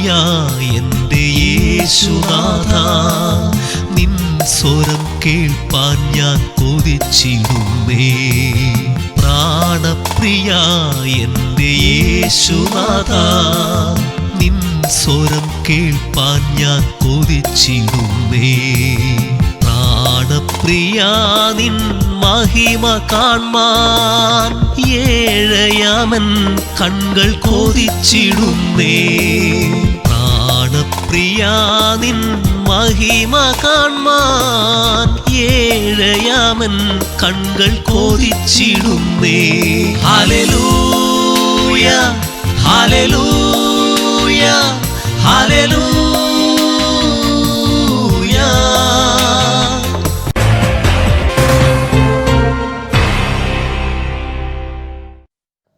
പ്രാണപ്രിയ എൻ്റെ യേശുനാഥ, നിൻ സ്വരം കേൾപ്പാൻ ഞാൻ കൊതിച്ചിടുന്നേ. പ്രാണപ്രിയ എൻ്റെ യേശുനാഥ, നിൻ സ്വരം കേൾപ്പാൻ ഞാൻ കൊതിച്ചിടുന്നേ. പ്രാണപ്രിയ നിൻ മഹിമ കാൺമാൻ ഏഴയാമൻ കൺകൾ കൊതിച്ചിടുന്നേ. പ്രാണപ്രിയ നിൻ മഹിമ കാൺമാൻ ഏഴയാമൻ കൺകൾ കൊതിച്ചിടുന്നേ. ഹല്ലേലൂയ ഹല്ലേലൂയ ഹല്ലേലൂയ.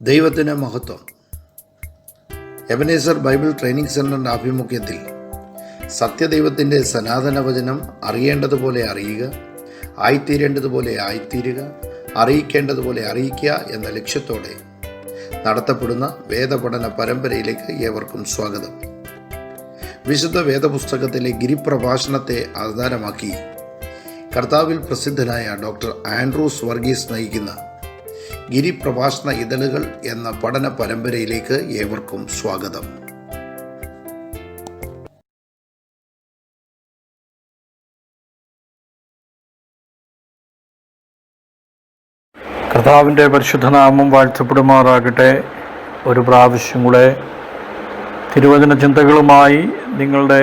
ദൈവത്തിന് മഹത്വം. എബനേസർ ബൈബിൾ ട്രെയിനിങ് സെൻ്ററിൻ്റെ ആഭിമുഖ്യത്തിൽ സത്യദൈവത്തിൻ്റെ സനാതന വചനം അറിയേണ്ടതുപോലെ അറിയുക, ആയിത്തീരേണ്ടതുപോലെ ആയിത്തീരുക, അറിയിക്കേണ്ടതുപോലെ അറിയിക്കുക എന്ന ലക്ഷ്യത്തോടെ നടത്തപ്പെടുന്ന വേദപഠന പരമ്പരയിലേക്ക് ഏവർക്കും സ്വാഗതം. വിശുദ്ധ വേദപുസ്തകത്തിലെ ഗിരിപ്രഭാഷണത്തെ ആധാരമാക്കി കർത്താവിൽ പ്രസിദ്ധനായ ഡോക്ടർ ആൻഡ്രൂസ് വർഗീസ് നയിക്കുന്ന ഗിരിപ്രഭാഷണ ഇതളുകൾ എന്ന പഠന പരമ്പരയിലേക്ക് ഏവർക്കും സ്വാഗതം. കർത്താവിൻ്റെ പരിശുദ്ധനാമം വാഴ്ത്തപ്പെടുമാറാകട്ടെ. ഒരു പ്രാവശ്യം കൂടെ തിരുവചന ചിന്തകളുമായി നിങ്ങളുടെ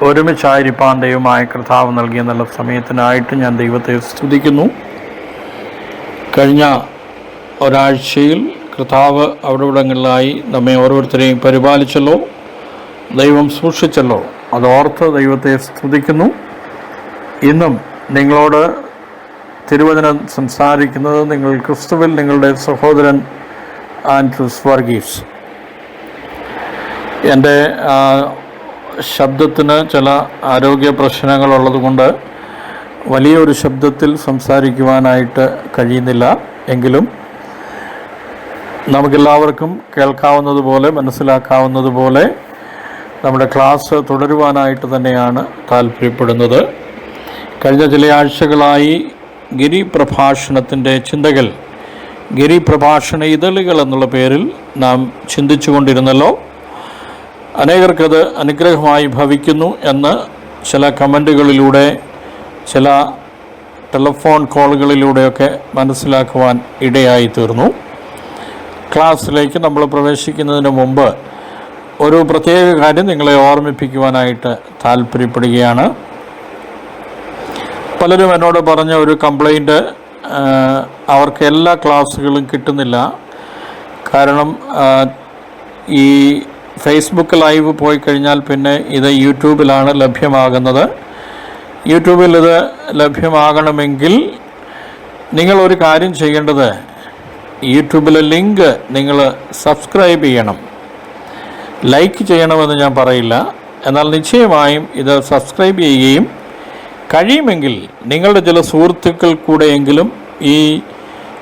ഒരുമിച്ചായിരിക്കാൻ ദൈവമായ കർത്താവ് നൽകിയ നല്ല സമയത്തിനായിട്ട് ഞാൻ ദൈവത്തെ സ്തുതിക്കുന്നു. കഴിഞ്ഞ ഒരാഴ്ചയിൽ കർത്താവ് അവിടെവിടങ്ങളിലായി നമ്മെ ഓരോരുത്തരെയും പരിപാലിച്ചല്ലോ, ദൈവം സൂക്ഷിച്ചല്ലോ, അതോർത്ത് ദൈവത്തെ സ്തുതിക്കുന്നു. ഇന്നും നിങ്ങളോട് തിരുവചനം സംസാരിക്കുന്നത് നിങ്ങൾ ക്രിസ്തുവിൽ നിങ്ങളുടെ സഹോദരൻ ആൻഡ്രൂസ് വർഗീസ്. എൻ്റെ ശബ്ദത്തിന് ചില ആരോഗ്യ പ്രശ്നങ്ങളുള്ളതുകൊണ്ട് വലിയൊരു ശബ്ദത്തിൽ സംസാരിക്കുവാനായിട്ട് കഴിയുന്നില്ല. എങ്കിലും നമുക്കെല്ലാവർക്കും കേൾക്കാവുന്നതുപോലെ മനസ്സിലാക്കാവുന്നതുപോലെ നമ്മുടെ ക്ലാസ് തുടരുവാനായിട്ട് തന്നെയാണ് താല്പര്യപ്പെടുന്നത്. കഴിഞ്ഞ ചില ആഴ്ചകളായി ഗിരിപ്രഭാഷണത്തിൻ്റെ ചിന്തകൾ, ഗിരിപ്രഭാഷണ ഇതളുകൾ എന്നുള്ള പേരിൽ നാം ചിന്തിച്ചു കൊണ്ടിരുന്നല്ലോ. അനേകർക്കത് അനുഗ്രഹമായി ഭവിക്കുന്നു എന്ന് ചില കമൻറ്റുകളിലൂടെ, ചില ടെലിഫോൺ കോളുകളിലൂടെയൊക്കെ മനസ്സിലാക്കുവാൻ ഇടയായി തീർന്നു. ക്ലാസ്സിലേക്ക് നമ്മൾ പ്രവേശിക്കുന്നതിന് മുമ്പ് ഒരു പ്രത്യേക കാര്യം നിങ്ങളെ ഓർമ്മിപ്പിക്കുവാനായിട്ട് താല്പര്യപ്പെടുകയാണ്. പലരും എന്നോട് പറഞ്ഞ ഒരു കംപ്ലൈൻറ്റ്, അവർക്ക് എല്ലാ ക്ലാസ്സുകളും കിട്ടുന്നില്ല. കാരണം ഈ ഫേസ്ബുക്ക് ലൈവ് പോയി കഴിഞ്ഞാൽ പിന്നെ ഇത് യൂട്യൂബിലാണ് ലഭ്യമാകുന്നത്. യൂട്യൂബിൽ ഇത് ലഭ്യമാകണമെങ്കിൽ നിങ്ങളൊരു കാര്യം ചെയ്യേണ്ടത്, യൂട്യൂബിലെ ലിങ്ക് നിങ്ങൾ സബ്സ്ക്രൈബ് ചെയ്യണം. ലൈക്ക് ചെയ്യണമെന്ന് ഞാൻ പറയില്ല, എന്നാൽ നിശ്ചയമായും ഇത് സബ്സ്ക്രൈബ് ചെയ്യുകയും കഴിയുമെങ്കിൽ നിങ്ങളുടെ ചില സുഹൃത്തുക്കൾ കൂടെയെങ്കിലും ഈ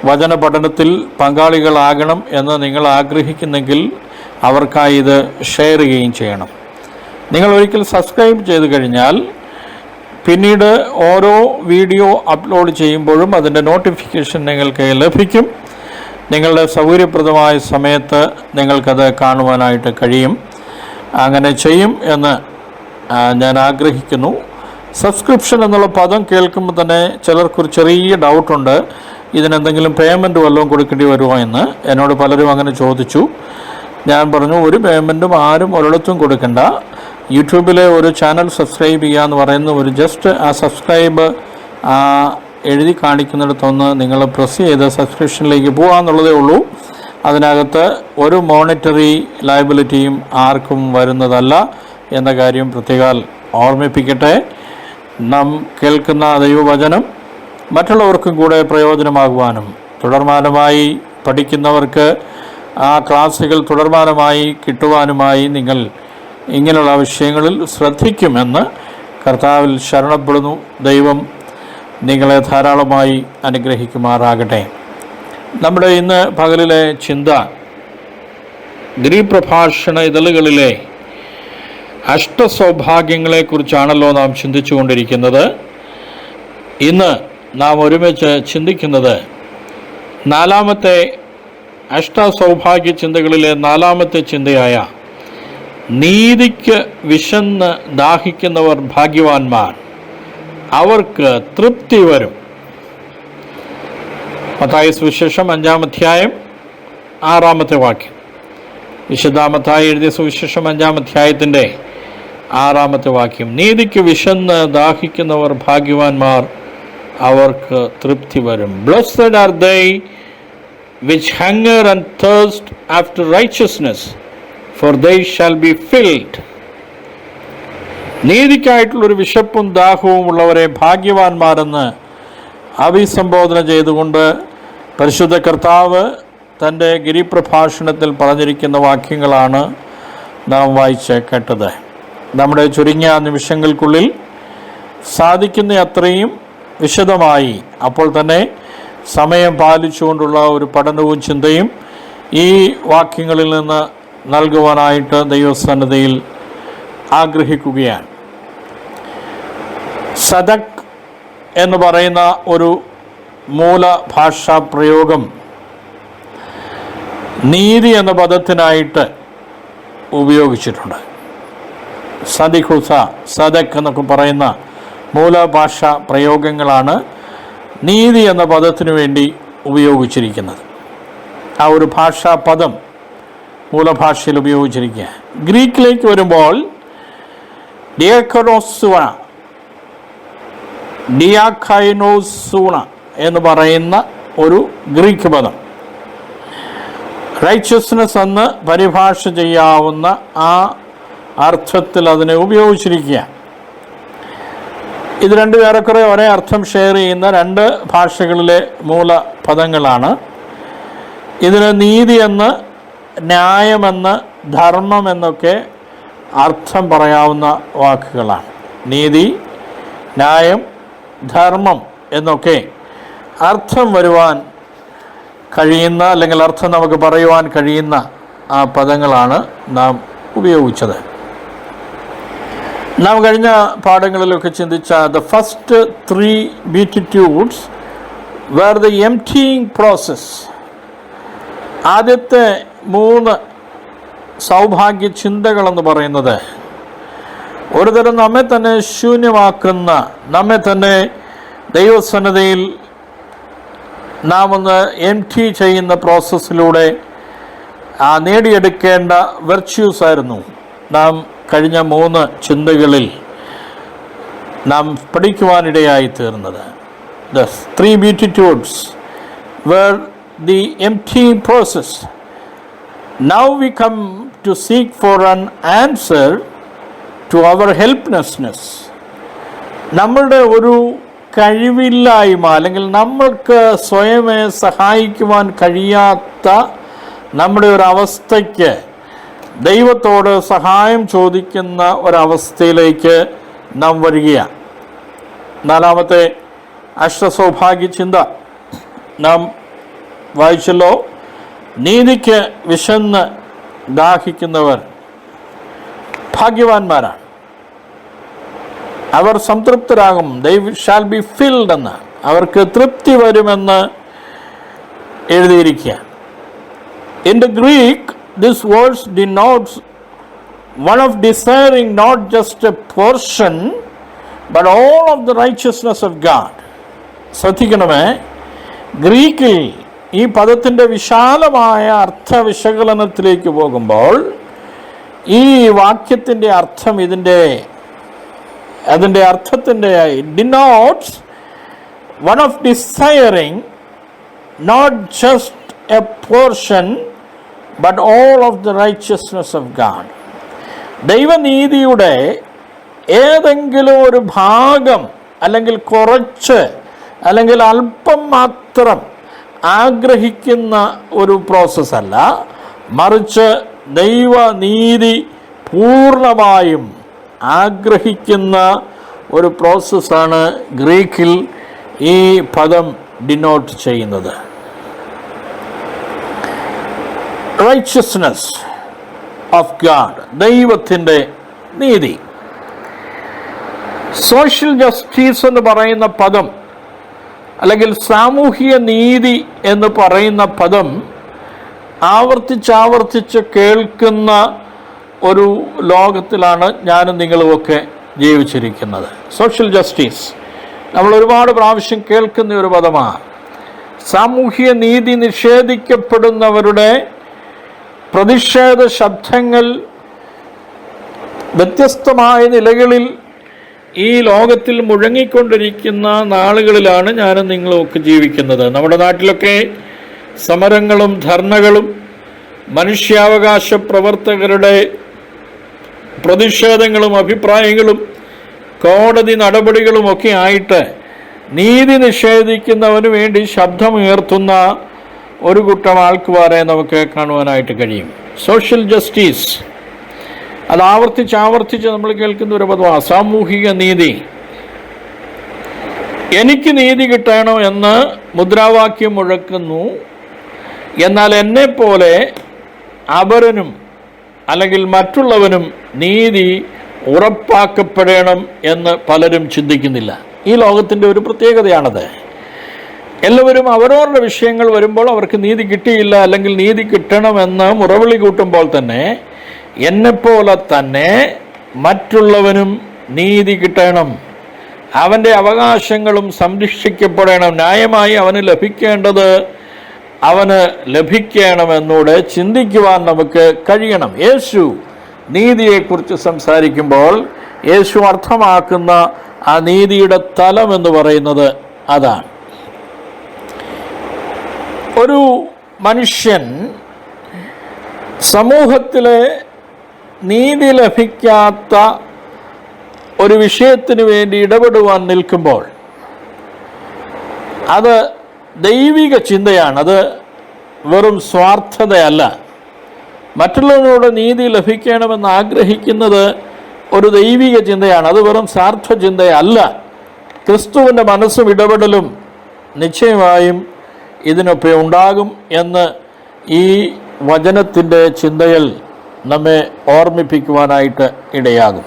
വചന പഠനത്തിൽ പങ്കാളികളാകണം എന്ന് നിങ്ങൾ ആഗ്രഹിക്കുന്നെങ്കിൽ അവർക്കായി ഇത് ഷെയർ ചെയ്യുകയും ചെയ്യണം. നിങ്ങൾ ഒരിക്കൽ സബ്സ്ക്രൈബ് ചെയ്ത് കഴിഞ്ഞാൽ പിന്നീട് ഓരോ വീഡിയോ അപ്ലോഡ് ചെയ്യുമ്പോഴും അതിൻ്റെ നോട്ടിഫിക്കേഷൻ നിങ്ങൾക്ക് ലഭിക്കും. നിങ്ങളുടെ സൗകര്യപ്രദമായ സമയത്ത് നിങ്ങൾക്കത് കാണുവാനായിട്ട് കഴിയും. അങ്ങനെ ചെയ്യും എന്ന് ഞാൻ ആഗ്രഹിക്കുന്നു. സബ്സ്ക്രിപ്ഷൻ എന്നുള്ള പദം കേൾക്കുമ്പോൾ തന്നെ ചിലർക്കൊരു ചെറിയ ഡൗട്ടുണ്ട്, ഇതിനെന്തെങ്കിലും പേയ്മെൻറ്റ് വല്ലതും കൊടുക്കേണ്ടി വരുമോ എന്ന്. എന്നോട് പലരും അങ്ങനെ ചോദിച്ചു. ഞാൻ പറഞ്ഞു, ഒരു പേയ്മെൻറ്റും ആരും ഒരിടത്തും കൊടുക്കണ്ട. യൂട്യൂബിലെ ഒരു ചാനൽ സബ്സ്ക്രൈബ് ചെയ്യുക എന്ന് പറയുന്ന ഒരു ജസ്റ്റ് ആ സബ്സ്ക്രൈബ് എഴുതി കാണിക്കുന്നിടത്തൊന്ന് നിങ്ങൾ പ്രസ് ചെയ്ത് സബ്സ്ക്രിപ്ഷനിലേക്ക് പോകാമെന്നുള്ളതേ ഉള്ളൂ. അതിനകത്ത് ഒരു മോണിറ്ററി ലയബിലിറ്റിയും ആർക്കും വരുന്നതല്ല എന്ന കാര്യം പ്രത്യേകം ഓർമ്മിപ്പിക്കട്ടെ. നാം കേൾക്കുന്ന ദൈവവചനം മറ്റുള്ളവർക്കും കൂടെ പ്രയോജനമാകുവാനും തുടർമാനമായി പഠിക്കുന്നവർക്ക് ആ ക്ലാസ്സുകൾ തുടർമാനമായി കിട്ടുവാനുമായി നിങ്ങൾ ഇങ്ങനെയുള്ള വിഷയങ്ങളിൽ ശ്രദ്ധിക്കുമെന്ന് കർത്താവിൽ ശരണപ്പെടുന്നു. ദൈവം നിങ്ങളെ ധാരാളമായി അനുഗ്രഹിക്കുമാറാകട്ടെ. നമ്മുടെ ഇന്ന് പകലിലെ ചിന്ത ഗിരിപ്രഭാഷണ ഇതളുകളിലെ അഷ്ടസൗഭാഗ്യങ്ങളെക്കുറിച്ചാണല്ലോ നാം ചിന്തിച്ചുകൊണ്ടിരിക്കുന്നത്. ഇന്ന് നാം ഒരുമിച്ച് ചിന്തിക്കുന്നത് നാലാമത്തെ അഷ്ടസൗഭാഗ്യ ചിന്തകളിലെ നാലാമത്തെ ചിന്തയായ നീതിക്ക് വിശന്ന് ദാഹിക്കുന്നവർ ഭാഗ്യവാന്മാർ, അവർക്ക് തൃപ്തി വരും. മത്തായി സുവിശേഷം 5-ാം അധ്യായം 6-ാമത്തെ വാക്യം. വിശുദ്ധ മത്തായി എഴുതിയ സുവിശേഷം 5-ാം അധ്യായത്തിൻ്റെ 6-ാമത്തെ വാക്യം. നീതിക്ക് വിശന്ന് ദാഹിക്കുന്നവർ ഭാഗ്യവാന്മാർ, അവർക്ക് തൃപ്തി വരും. Blessed are they which hunger and thirst after righteousness, for they shall be filled. നീതിക്കായിട്ടുള്ളൊരു വിശപ്പും ദാഹവും ഉള്ളവരെ ഭാഗ്യവാന്മാരെന്ന് അഭിസംബോധന ചെയ്തുകൊണ്ട് പരിശുദ്ധ കർത്താവ് തൻ്റെ ഗിരിപ്രഭാഷണത്തിൽ പറഞ്ഞിരിക്കുന്ന വാക്യങ്ങളാണ് നാം വായിച്ച് കേട്ടത്. നമ്മുടെ ചുരുങ്ങിയ നിമിഷങ്ങൾക്കുള്ളിൽ സാധിക്കുന്ന അത്രയും വിശദമായി അപ്പോൾ തന്നെ സമയം പാലിച്ചുകൊണ്ടുള്ള ഒരു പഠനവും ചിന്തയും ഈ വാക്യങ്ങളിൽ നിന്ന് നൽകുവാനായിട്ട് ദൈവസന്നിധിയിൽ ആഗ്രഹിക്കുകയാണ്. സദക് എന്ന് പറയുന്ന ഒരു മൂലഭാഷാ പ്രയോഗം നീതി എന്ന പദത്തിനായിട്ട് ഉപയോഗിച്ചിട്ടുണ്ട്. സദിഖുസ, സദക് എന്നൊക്കെ പറയുന്ന മൂലഭാഷാ പ്രയോഗങ്ങളാണ് നീതി എന്ന പദത്തിനു വേണ്ടി ഉപയോഗിച്ചിരിക്കുന്നത്. ആ ഒരു ഭാഷാ പദം മൂലഭാഷയിൽ ഉപയോഗിച്ചിരിക്കുക. ഗ്രീക്കിലേക്ക് വരുമ്പോൾ ഡിയാഖൈനോസൂണ എന്ന് പറയുന്ന ഒരു ഗ്രീക്ക് പദം റൈച്ചസ്നെസ് എന്ന് പരിഭാഷ ചെയ്യാവുന്ന ആ അർത്ഥത്തിൽ അതിനെ ഉപയോഗിച്ചിരിക്കുക. ഇത് രണ്ടും ഏറെക്കുറെ ഒരേ അർത്ഥം ഷെയർ ചെയ്യുന്ന രണ്ട് ഭാഷകളിലെ മൂലപദങ്ങളാണ്. ഇതിന് നീതി എന്ന്, ന്യായമെന്ന്, ധർമ്മമെന്നൊക്കെ അർത്ഥം പറയാവുന്ന വാക്കുകളാണ്. നീതി, ന്യായം, ധർമ്മം എന്നൊക്കെ അർത്ഥം വരുവാൻ കഴിയുന്ന അല്ലെങ്കിൽ അർത്ഥം നമുക്ക് പറയുവാൻ കഴിയുന്ന ആ പദങ്ങളാണ് നാം ഉപയോഗിച്ചത്. നാം കഴിഞ്ഞ പാഠങ്ങളിലൊക്കെ ചിന്തിച്ച the first 3 beatitudes were the emptying process. ആദ്യത്തെ 3 സൗഭാഗ്യ ചിന്തകളെന്ന് പറയുന്നത് ഒരു തരം നമ്മെ തന്നെ ശൂന്യമാക്കുന്ന, നമ്മെ തന്നെ ദൈവസന്നിധിയിൽ നാം ഒന്ന് എംപ്റ്റി ചെയ്യുന്ന പ്രോസസ്സിലൂടെ നേടിയെടുക്കേണ്ട വെർച്യൂസ് ആയിരുന്നു നാം കഴിഞ്ഞ 3 ചിന്തകളിൽ നാം പഠിക്കുവാനിടയായി തീർന്നത്. The 3 beatitudes were the emptying process. Now we come to seek for an answer to our helplessness. നമ്മളുടെ ഒരു കഴിവില്ലായ്മ അല്ലെങ്കിൽ നമ്മൾക്ക് സ്വയമേ സഹായിക്കുവാൻ കഴിയാത്ത നമ്മുടെ ഒരു അവസ്ഥയ്ക്ക് ദൈവത്തോട് സഹായം ചോദിക്കുന്ന ഒരവസ്ഥയിലേക്ക് നാം വരികയാണ്. 4-ാമത്തെ അഷ്ടസൗഭാഗ്യ ചിന്ത നാം വായിച്ചല്ലോ. നീതിക്ക് വിശന്ന് ദാഹിക്കുന്നവർ ഭാഗ്യവാന്മാരാണ്, അവർ സംതൃപ്തരാകും. they shall be filled എന്ന്, അവർക്ക് തൃപ്തി വരുമെന്ന് എഴുതിയിരിക്കുക. In the Greek, this verse denotes one of desiring not just a portion but all of the righteousness of God. ശ്രദ്ധിക്കണമേ, ഗ്രീക്കിൽ ഈ പദത്തിൻ്റെ വിശാലമായ അർത്ഥ വിശകലനത്തിലേക്ക് പോകുമ്പോൾ ഈ വാക്യത്തിൻ്റെ അർത്ഥം അതിൻ്റെ അർത്ഥത്തിൻ്റെ denotes one of desiring not just a portion but all of the righteousness of God. ദൈവനീതിയുടെ ഏതെങ്കിലും ഒരു ഭാഗം അല്ലെങ്കിൽ കുറച്ച് അല്ലെങ്കിൽ അല്പം മാത്രം ആഗ്രഹിക്കുന്ന ഒരു പ്രോസസ്സല്ല, മറിച്ച് ദൈവനീതി പൂർണ്ണമായും ആഗ്രഹിക്കുന്ന ഒരു പ്രോസസ്സാണ് ഗ്രീക്കിൽ ഈ പദം ഡിനോട്ട് ചെയ്യുന്നത്. റൈച്ചസ്നെസ് ഓഫ് ഗാഡ്, ദൈവത്തിൻ്റെ നീതി. സോഷ്യൽ ജസ്റ്റിസ് എന്ന് പറയുന്ന പദം, അല്ലെങ്കിൽ സാമൂഹിക നീതി എന്ന് പറയുന്ന പദം ആവർത്തിച്ചാവർത്തിച്ച് കേൾക്കുന്ന ഒരു ലോകത്തിലാണ് ഞാനും നിങ്ങളുമൊക്കെ ജീവിച്ചിരിക്കുന്നത്. സോഷ്യൽ ജസ്റ്റിസ് നമ്മൾ ഒരുപാട് പ്രാവശ്യം കേൾക്കുന്ന ഒരു പദമാണ്. സാമൂഹിക നീതി നിഷേധിക്കപ്പെടുന്നവരുടെ പ്രതിഷേധ ശബ്ദങ്ങൾ വ്യത്യസ്തമായ നിലകളിൽ ഈ ലോകത്തിൽ മുഴങ്ങിക്കൊണ്ടിരിക്കുന്ന നാളുകളിലാണ് ഞാനും നിങ്ങളുമൊക്കെ ജീവിക്കുന്നത്. നമ്മുടെ നാട്ടിലൊക്കെ സമരങ്ങളും ധർണകളും മനുഷ്യാവകാശ പ്രവർത്തകരുടെ പ്രതിഷേധങ്ങളും അഭിപ്രായങ്ങളും കോടതി നടപടികളുമൊക്കെ ആയിട്ട് നീതി നിഷേധിക്കുന്നവന് വേണ്ടി ശബ്ദമുയർത്തുന്ന ഒരു കൂട്ടം ആൾക്കാരെ നമുക്ക് കാണുവാനായിട്ട് കഴിയും. സോഷ്യൽ ജസ്റ്റിസ് അത് ആവർത്തിച്ച് നമ്മൾ കേൾക്കുന്ന ഒരു പദമാണ്. സാമൂഹിക നീതി, എനിക്ക് നീതി കിട്ടണോ എന്ന് മുദ്രാവാക്യം മുഴക്കുന്നു. എന്നാൽ എന്നെപ്പോലെ അപരനും അല്ലെങ്കിൽ മറ്റുള്ളവനും നീതി ഉറപ്പാക്കപ്പെടണം എന്ന് പലരും ചിന്തിക്കുന്നില്ല. ഈ ലോകത്തിൻ്റെ ഒരു പ്രത്യേകതയാണത്. എല്ലാവരും അവരവരുടെ വിഷയങ്ങൾ വരുമ്പോൾ അവർക്ക് നീതി കിട്ടിയില്ല അല്ലെങ്കിൽ നീതി കിട്ടണമെന്ന് മുറവിളി കൂട്ടുമ്പോൾ തന്നെ എന്നെപ്പോലെ തന്നെ മറ്റുള്ളവനും നീതി കിട്ടണം, അവൻ്റെ അവകാശങ്ങളും സംരക്ഷിക്കപ്പെടണം, ന്യായമായി അവന് ലഭിക്കേണ്ടത് അവന് ലഭിക്കണമെന്നൂടെ ചിന്തിക്കുവാൻ നമുക്ക് കഴിയണം. യേശു നീതിയെക്കുറിച്ച് സംസാരിക്കുമ്പോൾ യേശു അർത്ഥമാക്കുന്ന ആ നീതിയുടെ തലം എന്ന് പറയുന്നത് അതാണ്. ഒരു മനുഷ്യൻ സമൂഹത്തിലെ നീതി ലഭിക്കാത്ത ഒരു വിഷയത്തിന് വേണ്ടി ഇടപെടുവാൻ നിൽക്കുമ്പോൾ അത് ദൈവിക ചിന്തയാണ്. അത് വെറും സ്വാർത്ഥതയല്ല. മറ്റുള്ളവരോട് നീതി ലഭിക്കണമെന്ന് ആഗ്രഹിക്കുന്നത് ഒരു ദൈവിക ചിന്തയാണ്. അത് വെറും സ്വാർത്ഥ ചിന്തയല്ല. ക്രിസ്തുവിൻ്റെ മനസ്സും ഇടപെടലും നിശ്ചയമായും ഇതിനൊപ്പം ഉണ്ടാകും എന്ന് ഈ വചനത്തിൻ്റെ ചിന്തകൾ നമ്മെ ഓർമ്മിപ്പിക്കുവാനായിട്ട് ഇടയാകും.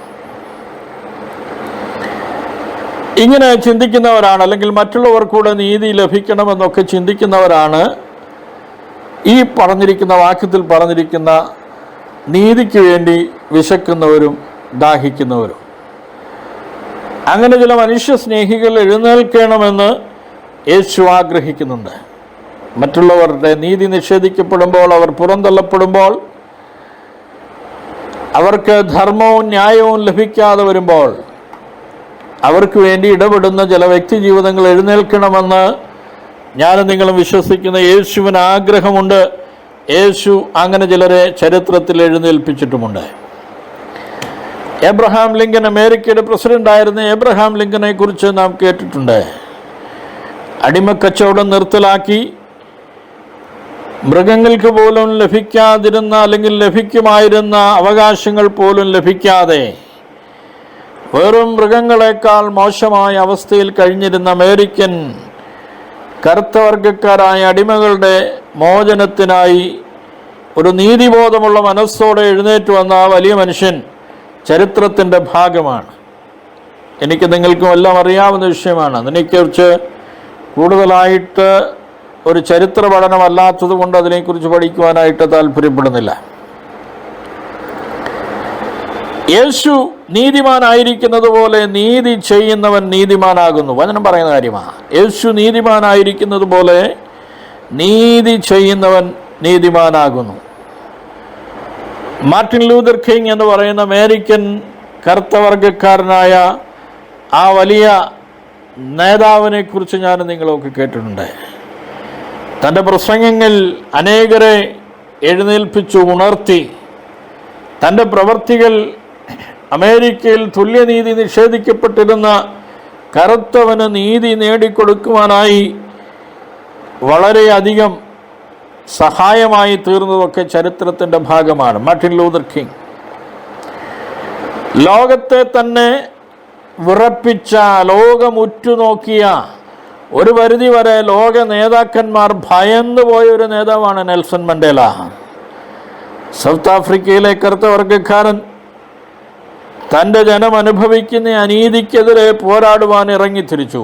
ഇങ്ങനെ ചിന്തിക്കുന്നവരാണ്, അല്ലെങ്കിൽ മറ്റുള്ളവർക്കൂടെ നീതി ലഭിക്കണമെന്നൊക്കെ ചിന്തിക്കുന്നവരാണ് ഈ പറഞ്ഞിരിക്കുന്ന വാക്യത്തിൽ പറഞ്ഞിരിക്കുന്ന നീതിക്ക് വേണ്ടി വിശക്കുന്നവരും ദാഹിക്കുന്നവരും. അങ്ങനെ ചില മനുഷ്യ സ്നേഹികൾ എഴുന്നേൽക്കണമെന്ന് യേശു ആഗ്രഹിക്കുന്നുണ്ട്. മറ്റുള്ളവരുടെ നീതി നിഷേധിക്കപ്പെടുമ്പോൾ, അവർ പുറന്തള്ളപ്പെടുമ്പോൾ, അവർക്ക് ധർമ്മവും ന്യായവും ലഭിക്കാതെ വരുമ്പോൾ അവർക്ക് വേണ്ടി ഇടപെടുന്ന ചില വ്യക്തി ജീവിതങ്ങൾ എഴുന്നേൽക്കണമെന്ന് ഞാനും നിങ്ങളും വിശ്വസിക്കുന്ന യേശുവിന് ആഗ്രഹമുണ്ട്. യേശു അങ്ങനെ ചിലരെ ചരിത്രത്തിൽ എഴുന്നേൽപ്പിച്ചിട്ടുമുണ്ട്. എബ്രഹാം ലിങ്കൻ, അമേരിക്കയുടെ പ്രസിഡന്റായിരുന്ന എബ്രഹാം ലിങ്കനെ കുറിച്ച് നാം കേട്ടിട്ടുണ്ട്. അടിമക്കച്ചവടം നിർത്തലാക്കി മൃഗങ്ങൾക്ക് പോലും ലഭിക്കാതിരുന്ന അല്ലെങ്കിൽ ലഭിക്കുമായിരുന്ന അവകാശങ്ങൾ പോലും ലഭിക്കാതെ വെറും മൃഗങ്ങളെക്കാൾ മോശമായ അവസ്ഥയിൽ കഴിഞ്ഞിരുന്ന അമേരിക്കൻ കറുത്തവർഗക്കാരായ അടിമകളുടെ മോചനത്തിനായി ഒരു നീതിബോധമുള്ള മനസ്സോടെ എഴുന്നേറ്റ് വന്ന ആ വലിയ മനുഷ്യൻ ചരിത്രത്തിൻ്റെ ഭാഗമാണ്. എനിക്ക് നിങ്ങൾക്കും എല്ലാം അറിയാവുന്ന വിഷയമാണ്. അതിനെക്കുറിച്ച് കൂടുതലായിട്ട് ഒരു ചരിത്ര പഠനമല്ലാത്തത് കൊണ്ട് അതിനെക്കുറിച്ച് പഠിക്കുവാനായിട്ട് താല്പര്യപ്പെടുന്നില്ല. യേശു നീതിമാനായിരിക്കുന്നത് പോലെ നീതി ചെയ്യുന്നവൻ നീതിമാനാകുന്നു. വചനം പറയുന്ന കാര്യമാണ്. യേശു നീതിമാനായിരിക്കുന്നത് പോലെ നീതി ചെയ്യുന്നവൻ നീതിമാനാകുന്നു. മാർട്ടിൻ ലൂതർ കിങ് എന്ന് പറയുന്ന അമേരിക്കൻ കറുത്തവർഗക്കാരനായ ആ വലിയ നേതാവിനെ കുറിച്ച് ഞാൻ നിങ്ങളൊക്കെ കേട്ടിട്ടുണ്ട്. തൻ്റെ പ്രസംഗങ്ങൾ അനേകരെ എഴുന്നേൽപ്പിച്ചു ഉണർത്തി. തൻ്റെ പ്രവർത്തികൾ അമേരിക്കയിൽ തുല്യനീതി നിഷേധിക്കപ്പെട്ടിരുന്ന കറുത്തവന് നീതി നേടിക്കൊടുക്കുവാനായി വളരെയധികം സഹായമായി തീർന്നതൊക്കെ ചരിത്രത്തിൻ്റെ ഭാഗമാണ്. മാർട്ടിൻ ലൂതർ കിങ് ലോകത്തെ തന്നെ വിറപ്പിച്ച, ലോകമുറ്റുനോക്കിയ, ഒരു പരിധിവരെ ലോക നേതാക്കന്മാർ ഭയന്നു പോയ ഒരു നേതാവാണ് നെൽസൺ മണ്ടേല. സൗത്ത് ആഫ്രിക്കയിലെ കറുത്ത വർഗക്കാരൻ തൻ്റെ ജനം അനുഭവിക്കുന്ന അനീതിക്കെതിരെ പോരാടുവാൻ ഇറങ്ങിത്തിരിച്ചു.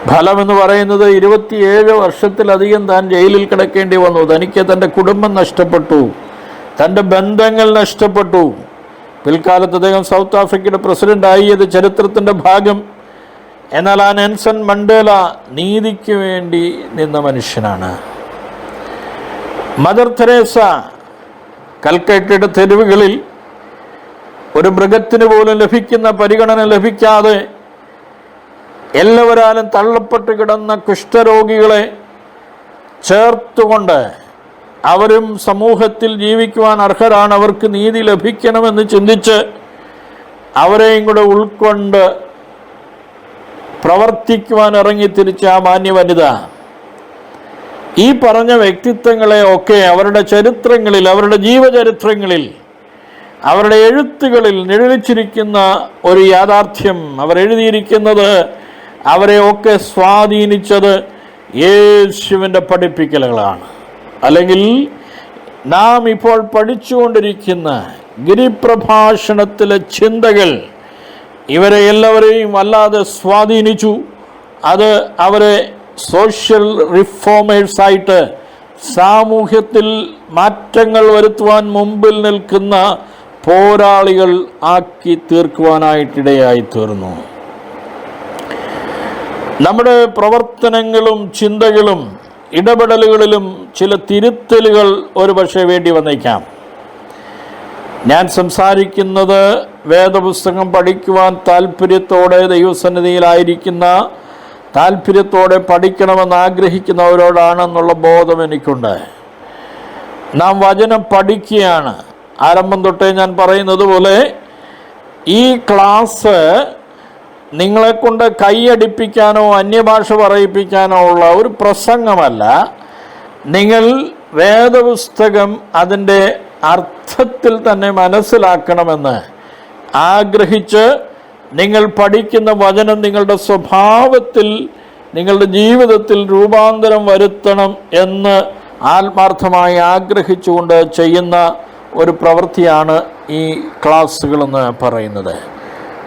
ഫലമെന്ന് പറയുന്നത് 27 വർഷത്തിലധികം താൻ ജയിലിൽ കിടക്കേണ്ടി വന്നു. തനിക്ക് തൻ്റെ കുടുംബം നഷ്ടപ്പെട്ടു, തൻ്റെ ബന്ധങ്ങൾ നഷ്ടപ്പെട്ടു. പിൽക്കാലത്ത് അദ്ദേഹം സൗത്ത് ആഫ്രിക്കയുടെ പ്രസിഡൻ്റായി. അത് ചരിത്രത്തിൻ്റെ ഭാഗം. എന്നാൽ ആ നെൽസൺ മണ്ടേല നീതിക്ക് വേണ്ടി നിന്ന മനുഷ്യനാണ്. മദർ തെരേസ കൽക്കട്ടയുടെ തെരുവുകളിൽ ഒരു മൃഗത്തിന് പോലും ലഭിക്കുന്ന പരിഗണന ലഭിക്കാതെ എല്ലാവരാലും തള്ളപ്പെട്ട് കിടന്ന കുഷ്ഠരോഗികളെ ചേർത്തുകൊണ്ട് അവരും സമൂഹത്തിൽ ജീവിക്കുവാൻ അർഹരാണ്, അവർക്ക് നീതി ലഭിക്കണമെന്ന് ചിന്തിച്ച് അവരെയും കൂടെ ഉൾക്കൊണ്ട് പ്രവർത്തിക്കുവാൻ ഇറങ്ങിത്തിരിച്ച ആ മാന്യ വനിത ഈ പറഞ്ഞ വ്യക്തിത്വങ്ങളെ ഒക്കെ അവരുടെ ചരിത്രങ്ങളിൽ, അവരുടെ ജീവചരിത്രങ്ങളിൽ, അവരുടെ എഴുത്തുകളിൽ നിഴലിച്ചിരിക്കുന്ന ഒരു യാഥാർത്ഥ്യം, അവർ എഴുതിയിരിക്കുന്നത്, അവരെ ഒക്കെ സ്വാധീനിച്ചത് യേശുവിൻ്റെ പഠിപ്പിക്കലുകളാണ്. അല്ലെങ്കിൽ നാം ഇപ്പോൾ പഠിച്ചുകൊണ്ടിരിക്കുന്ന ഗിരിപ്രഭാഷണത്തിലെ ചിന്തകൾ ഇവരെ എല്ലാവരെയും വല്ലാതെ സ്വാധീനിച്ചു. അത് അവരെ സോഷ്യൽ റിഫോമേഴ്സായിട്ട്, സാമൂഹ്യത്തിൽ മാറ്റങ്ങൾ വരുത്തുവാൻ മുമ്പിൽ നിൽക്കുന്ന പോരാളികൾ ആക്കി തീർക്കുവാനായിട്ടിടയായി തീർന്നു. നമ്മുടെ പ്രവർത്തനങ്ങളും ചിന്തകളും ഇടപെടലുകളിലും ചില തിരുത്തലുകൾ ഒരുപക്ഷെ വേണ്ടി വന്നേക്കാം. ഞാൻ സംസാരിക്കുന്നത് വേദപുസ്തകം പഠിക്കുവാൻ താല്പര്യത്തോടെ ദൈവസന്നിധിയിലായിരിക്കുന്ന, താല്പര്യത്തോടെ പഠിക്കണമെന്ന് ആഗ്രഹിക്കുന്നവരോടാണെന്നുള്ള ബോധം എനിക്കുണ്ട്. നാം വചനം പഠിക്കുകയാണ്. ആരംഭം തൊട്ടേ ഞാൻ പറയുന്നത് പോലെ ഈ ക്ലാസ് നിങ്ങളെക്കൊണ്ട് കൈയടിപ്പിക്കാനോ അന്യഭാഷ പറയിപ്പിക്കാനോ ഉള്ള ഒരു പ്രസംഗമല്ല. നിങ്ങൾ വേദപുസ്തകം അതിൻ്റെ അർത്ഥത്തിൽ തന്നെ മനസ്സിലാക്കണമെന്ന് ആഗ്രഹിച്ച് നിങ്ങൾ പഠിക്കുന്ന വചനം നിങ്ങളുടെ സ്വഭാവത്തിൽ, നിങ്ങളുടെ ജീവിതത്തിൽ രൂപാന്തരം വരുത്തണം എന്ന് ആത്മാർത്ഥമായി ആഗ്രഹിച്ചുകൊണ്ട് ചെയ്യുന്ന ഒരു പ്രവൃത്തിയാണ് ഈ ക്ലാസ്സുകളെന്ന് പറയുന്നത്.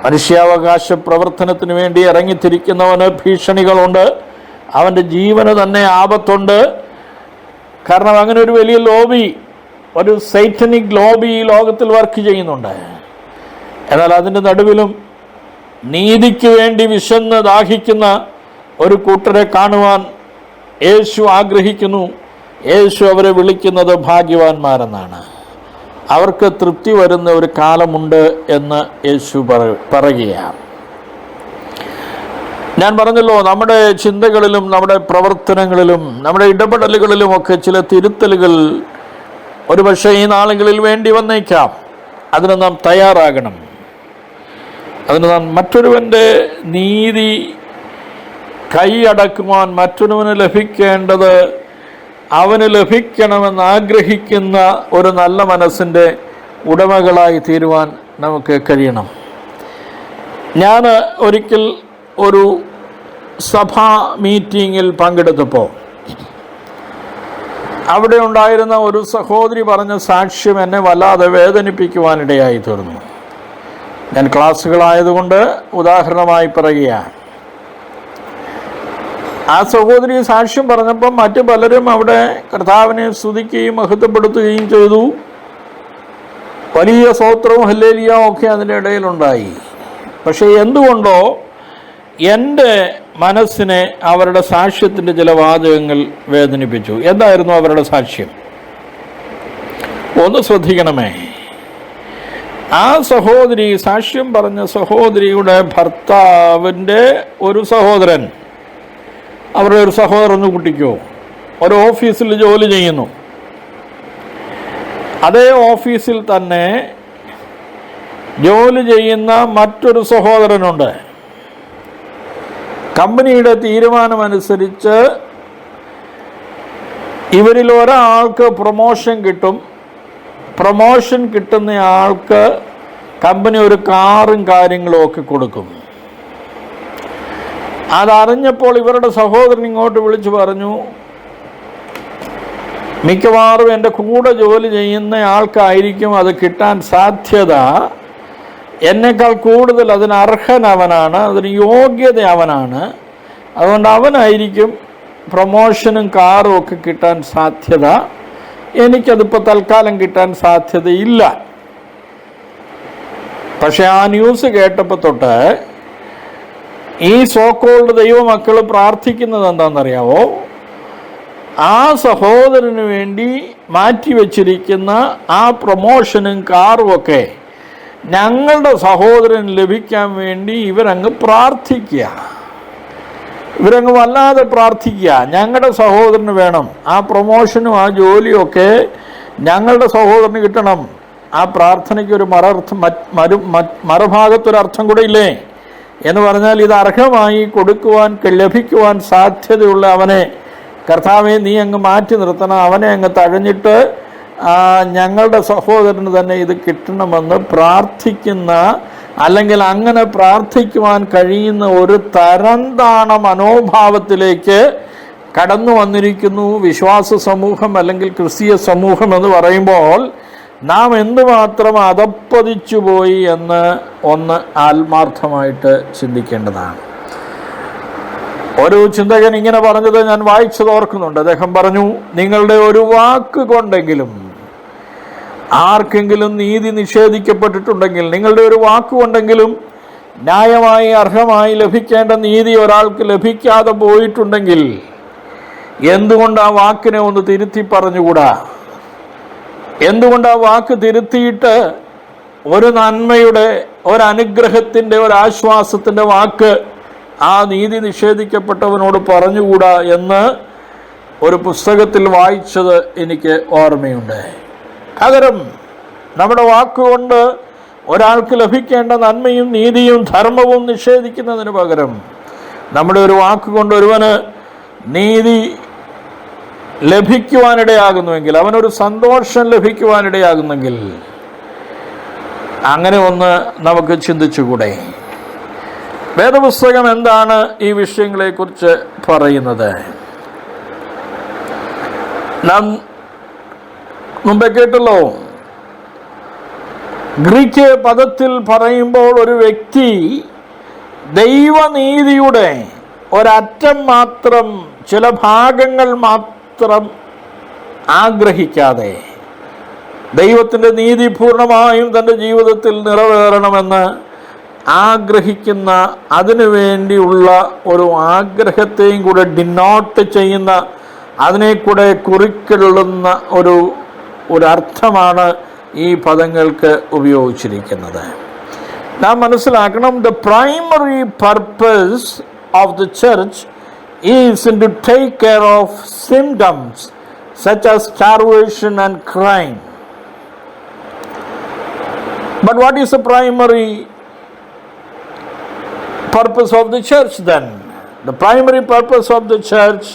മനുഷ്യാവകാശ പ്രവർത്തനത്തിന് വേണ്ടി ഇറങ്ങിത്തിരിക്കുന്നവന് ഭീഷണികളുണ്ട്, അവൻ്റെ ജീവന് തന്നെ ആപത്തുണ്ട്. കാരണം അങ്ങനെ ഒരു വലിയ ലോബി, ഒരു സൈറ്റനിക് ലോബി ഈ ലോകത്തിൽ വർക്ക് ചെയ്യുന്നുണ്ട്. എന്നാൽ അതിൻ്റെ നടുവിലും നീതിക്ക് വേണ്ടി വിശന്ന് ദാഹിക്കുന്ന ഒരു കൂട്ടരെ കാണുവാൻ യേശു ആഗ്രഹിക്കുന്നു. യേശു അവരെ വിളിക്കുന്നത് ഭാഗ്യവാന്മാരെന്നാണ്. അവർക്ക് തൃപ്തി വരുന്ന ഒരു കാലമുണ്ട് എന്ന് യേശു പറയുകയാണ്. ഞാൻ പറഞ്ഞല്ലോ, നമ്മുടെ ചിന്തകളിലും നമ്മുടെ പ്രവർത്തനങ്ങളിലും നമ്മുടെ ഇടപെടലുകളിലുമൊക്കെ ചില തിരുത്തലുകൾ ഒരുപക്ഷെ ഈ നാളുകളിൽ വേണ്ടി വന്നേക്കാം. അതിന് നാം തയ്യാറാകണം. അതിന് നാം മറ്റൊരുവൻ്റെ നീതി കൈയടക്കുവാൻ, മറ്റൊരുവന് ലഭിക്കേണ്ടത് അവന് ലഭിക്കണമെന്ന് ആഗ്രഹിക്കുന്ന ഒരു നല്ല മനസ്സിൻ്റെ ഉടമകളായി തീരുവാൻ നമുക്ക് കഴിയണം. ഞാൻ ഒരിക്കൽ ഒരു സഭാ മീറ്റിങ്ങിൽ പങ്കെടുത്തപ്പോൾ അവിടെ ഉണ്ടായിരുന്ന ഒരു സഹോദരി പറഞ്ഞ സാക്ഷ്യം എന്നെ വല്ലാതെ വേദനിപ്പിക്കുവാനിടയായി തീർന്നു. ഞാൻ ക്ലാസ്സുകളായതുകൊണ്ട് ഉദാഹരണമായി പറയുകയാണ്. ആ സഹോദരി സാക്ഷ്യം പറഞ്ഞപ്പം മറ്റു പലരും അവിടെ കർത്താവിനെ സ്തുതിക്കുകയും മഹത്വപ്പെടുത്തുകയും ചെയ്തു. വലിയ സ്തോത്രവും ഹല്ലേലൂയയും ഒക്കെ അതിൻ്റെ ഇടയിലുണ്ടായി. പക്ഷേ എന്തുകൊണ്ടോ എൻ്റെ മനസ്സിനെ അവരുടെ സാക്ഷ്യത്തിൻ്റെ ചില വാചകങ്ങൾ വേദനിപ്പിച്ചു. എന്തായിരുന്നു അവരുടെ സാക്ഷ്യം? ഒന്ന് ശ്രദ്ധിക്കണമേ. ആ സഹോദരി, സാക്ഷ്യം പറഞ്ഞ സഹോദരിയുടെ ഭർത്താവിൻ്റെ ഒരു സഹോദരൻ, അവരുടെ ഒരു സഹോദരൻ കുട്ടിക്കോ ഒരു ഓഫീസിൽ ജോലി ചെയ്യുന്നു. അതേ ഓഫീസിൽ തന്നെ ജോലി ചെയ്യുന്ന മറ്റൊരു സഹോദരനുണ്ട്. കമ്പനിയുടെ തീരുമാനമനുസരിച്ച് ഇവരിൽ ഒരാൾക്ക് പ്രൊമോഷൻ കിട്ടും. പ്രൊമോഷൻ കിട്ടുന്ന ആൾക്ക് കമ്പനി ഒരു കാറും കാര്യങ്ങളും ഒക്കെ കൊടുക്കും. അതറിഞ്ഞപ്പോൾ ഇവരുടെ സഹോദരൻ ഇങ്ങോട്ട് വിളിച്ചു പറഞ്ഞു, മിക്കവാറും എൻ്റെ കൂടെ ജോലി ചെയ്യുന്ന ആൾക്കായിരിക്കും അത് കിട്ടാൻ സാധ്യത. എന്നേക്കാൾ കൂടുതൽ അതിന് അർഹൻ അവനാണ്, അതിന് യോഗ്യത അവനാണ്. അതുകൊണ്ട് അവനായിരിക്കും പ്രൊമോഷനും കാറും ഒക്കെ കിട്ടാൻ സാധ്യത. എനിക്കതിപ്പോൾ തൽക്കാലം കിട്ടാൻ സാധ്യതയില്ല. പക്ഷെ ആ ന്യൂസ് കേട്ടപ്പോൾ തൊട്ട് ഈ സോക്കോൾഡ് ദൈവമക്കൾ പ്രാർത്ഥിക്കുന്നത് എന്താണെന്നറിയാവോ? ആ സഹോദരന് വേണ്ടി മാറ്റിവെച്ചിരിക്കുന്ന ആ പ്രൊമോഷനും കാറും ഒക്കെ ഞങ്ങളുടെ സഹോദരൻ ലഭിക്കാൻ വേണ്ടി ഇവരങ്ങ് പ്രാർത്ഥിക്കുക. ഇവരങ്ങ് വല്ലാതെ പ്രാർത്ഥിക്കുക. ഞങ്ങളുടെ സഹോദരന് വേണം ആ പ്രൊമോഷനും ആ ജോലിയും ഒക്കെ ഞങ്ങളുടെ സഹോദരന് കിട്ടണം. ആ പ്രാർത്ഥനയ്ക്ക് ഒരു മറുഭാഗത്തൊരർത്ഥം കൂടെ ഇല്ലേ എന്ന് പറഞ്ഞാൽ, ഇത് അർഹമായി കൊടുക്കുവാൻ ലഭിക്കുവാൻ സാധ്യതയുള്ള അവനെ കർത്താവെ നീ അങ്ങ് മാറ്റി നിർത്തണം, അവനെ അങ്ങ് തഴഞ്ഞിട്ട് ഞങ്ങളുടെ സഹോദരന് തന്നെ ഇത് കിട്ടണമെന്ന് പ്രാർത്ഥിക്കുന്ന, അല്ലെങ്കിൽ അങ്ങനെ പ്രാർത്ഥിക്കുവാൻ കഴിയുന്ന ഒരു തരംതാണ മനോഭാവത്തിലേക്ക് കടന്നു വന്നിരിക്കുന്നു വിശ്വാസ സമൂഹം അല്ലെങ്കിൽ ക്രിസ്തീയ സമൂഹം എന്ന് പറയുമ്പോൾ നാം എന്തുമാത്രം അധപ്പതിച്ചു പോയി എന്ന് ഒന്ന് ആത്മാർത്ഥമായിട്ട് ചിന്തിക്കേണ്ടതാണ്. ഒരു ചിന്തകൻ ഇങ്ങനെ പറഞ്ഞത് ഞാൻ വായിച്ചത് ഓർക്കുന്നുണ്ട്. അദ്ദേഹം പറഞ്ഞു, നിങ്ങളുടെ ഒരു വാക്ക് കൊണ്ടെങ്കിലും ആർക്കെങ്കിലും നീതി നിഷേധിക്കപ്പെട്ടിട്ടുണ്ടെങ്കിൽ, നിങ്ങളുടെ ഒരു വാക്കുകൊണ്ടെങ്കിലും ന്യായമായി അർഹമായി ലഭിക്കേണ്ട നീതി ഒരാൾക്ക് ലഭിക്കാതെ പോയിട്ടുണ്ടെങ്കിൽ എന്തുകൊണ്ട് ആ വാക്കിനെ ഒന്ന് തിരുത്തി പറഞ്ഞുകൂടാ? എന്തുകൊണ്ട് ആ വാക്ക് തിരുത്തിയിട്ട് ഒരു നന്മയുടെ, ഒരനുഗ്രഹത്തിൻ്റെ, ഒരാശ്വാസത്തിൻ്റെ വാക്ക് ആ നീതി നിഷേധിക്കപ്പെട്ടവനോട് പറഞ്ഞുകൂടാ എന്ന് ഒരു പുസ്തകത്തിൽ വായിച്ചത് എനിക്ക് ഓർമ്മയുണ്ട്. പകരം നമ്മുടെ വാക്കുകൊണ്ട് ഒരാൾക്ക് ലഭിക്കേണ്ട നന്മയും നീതിയും ധർമ്മവും നിഷേധിക്കുന്നതിന് പകരം നമ്മുടെ ഒരു വാക്കുകൊണ്ട് ഒരുവന് നീതി ലഭിക്കുവാനിടയാകുന്നുവെങ്കിൽ, അവനൊരു സന്തോഷം ലഭിക്കുവാനിടയാകുന്നെങ്കിൽ അങ്ങനെ ഒന്ന് നമുക്ക് ചിന്തിച്ചുകൂടെ? വേദപുസ്തകം എന്താണ് ഈ വിഷയങ്ങളെക്കുറിച്ച് പറയുന്നത്? നാം മുമ്പേ കേട്ടല്ലോ, ഗ്രീക്ക് പദത്തിൽ പറയുമ്പോൾ ഒരു വ്യക്തി ദൈവനീതിയുടെ ഒരറ്റം മാത്രം, ചില ഭാഗങ്ങൾ മാത്രം ആഗ്രഹിക്കാതെ ദൈവത്തിൻ്റെ നീതി പൂർണ്ണമായും തൻ്റെ ജീവിതത്തിൽ നിറവേറണമെന്ന് ആഗ്രഹിക്കുന്ന, അതിനു വേണ്ടിയുള്ള ഒരു ആഗ്രഹത്തെയും കൂടെ ഡിനോട്ട് ചെയ്യുന്ന, അതിനെ കൂടെ കുറിക്കൊള്ളുന്ന ഒരർത്ഥമാണ് ഈ പദങ്ങൾക്ക് ഉപയോഗിച്ചിരിക്കുന്നത്. നാം മനസ്സിലാക്കണം, the primary purpose of the church is in to take care of symptoms such as starvation and crime. But what is the primary purpose of the church then? The primary purpose of the church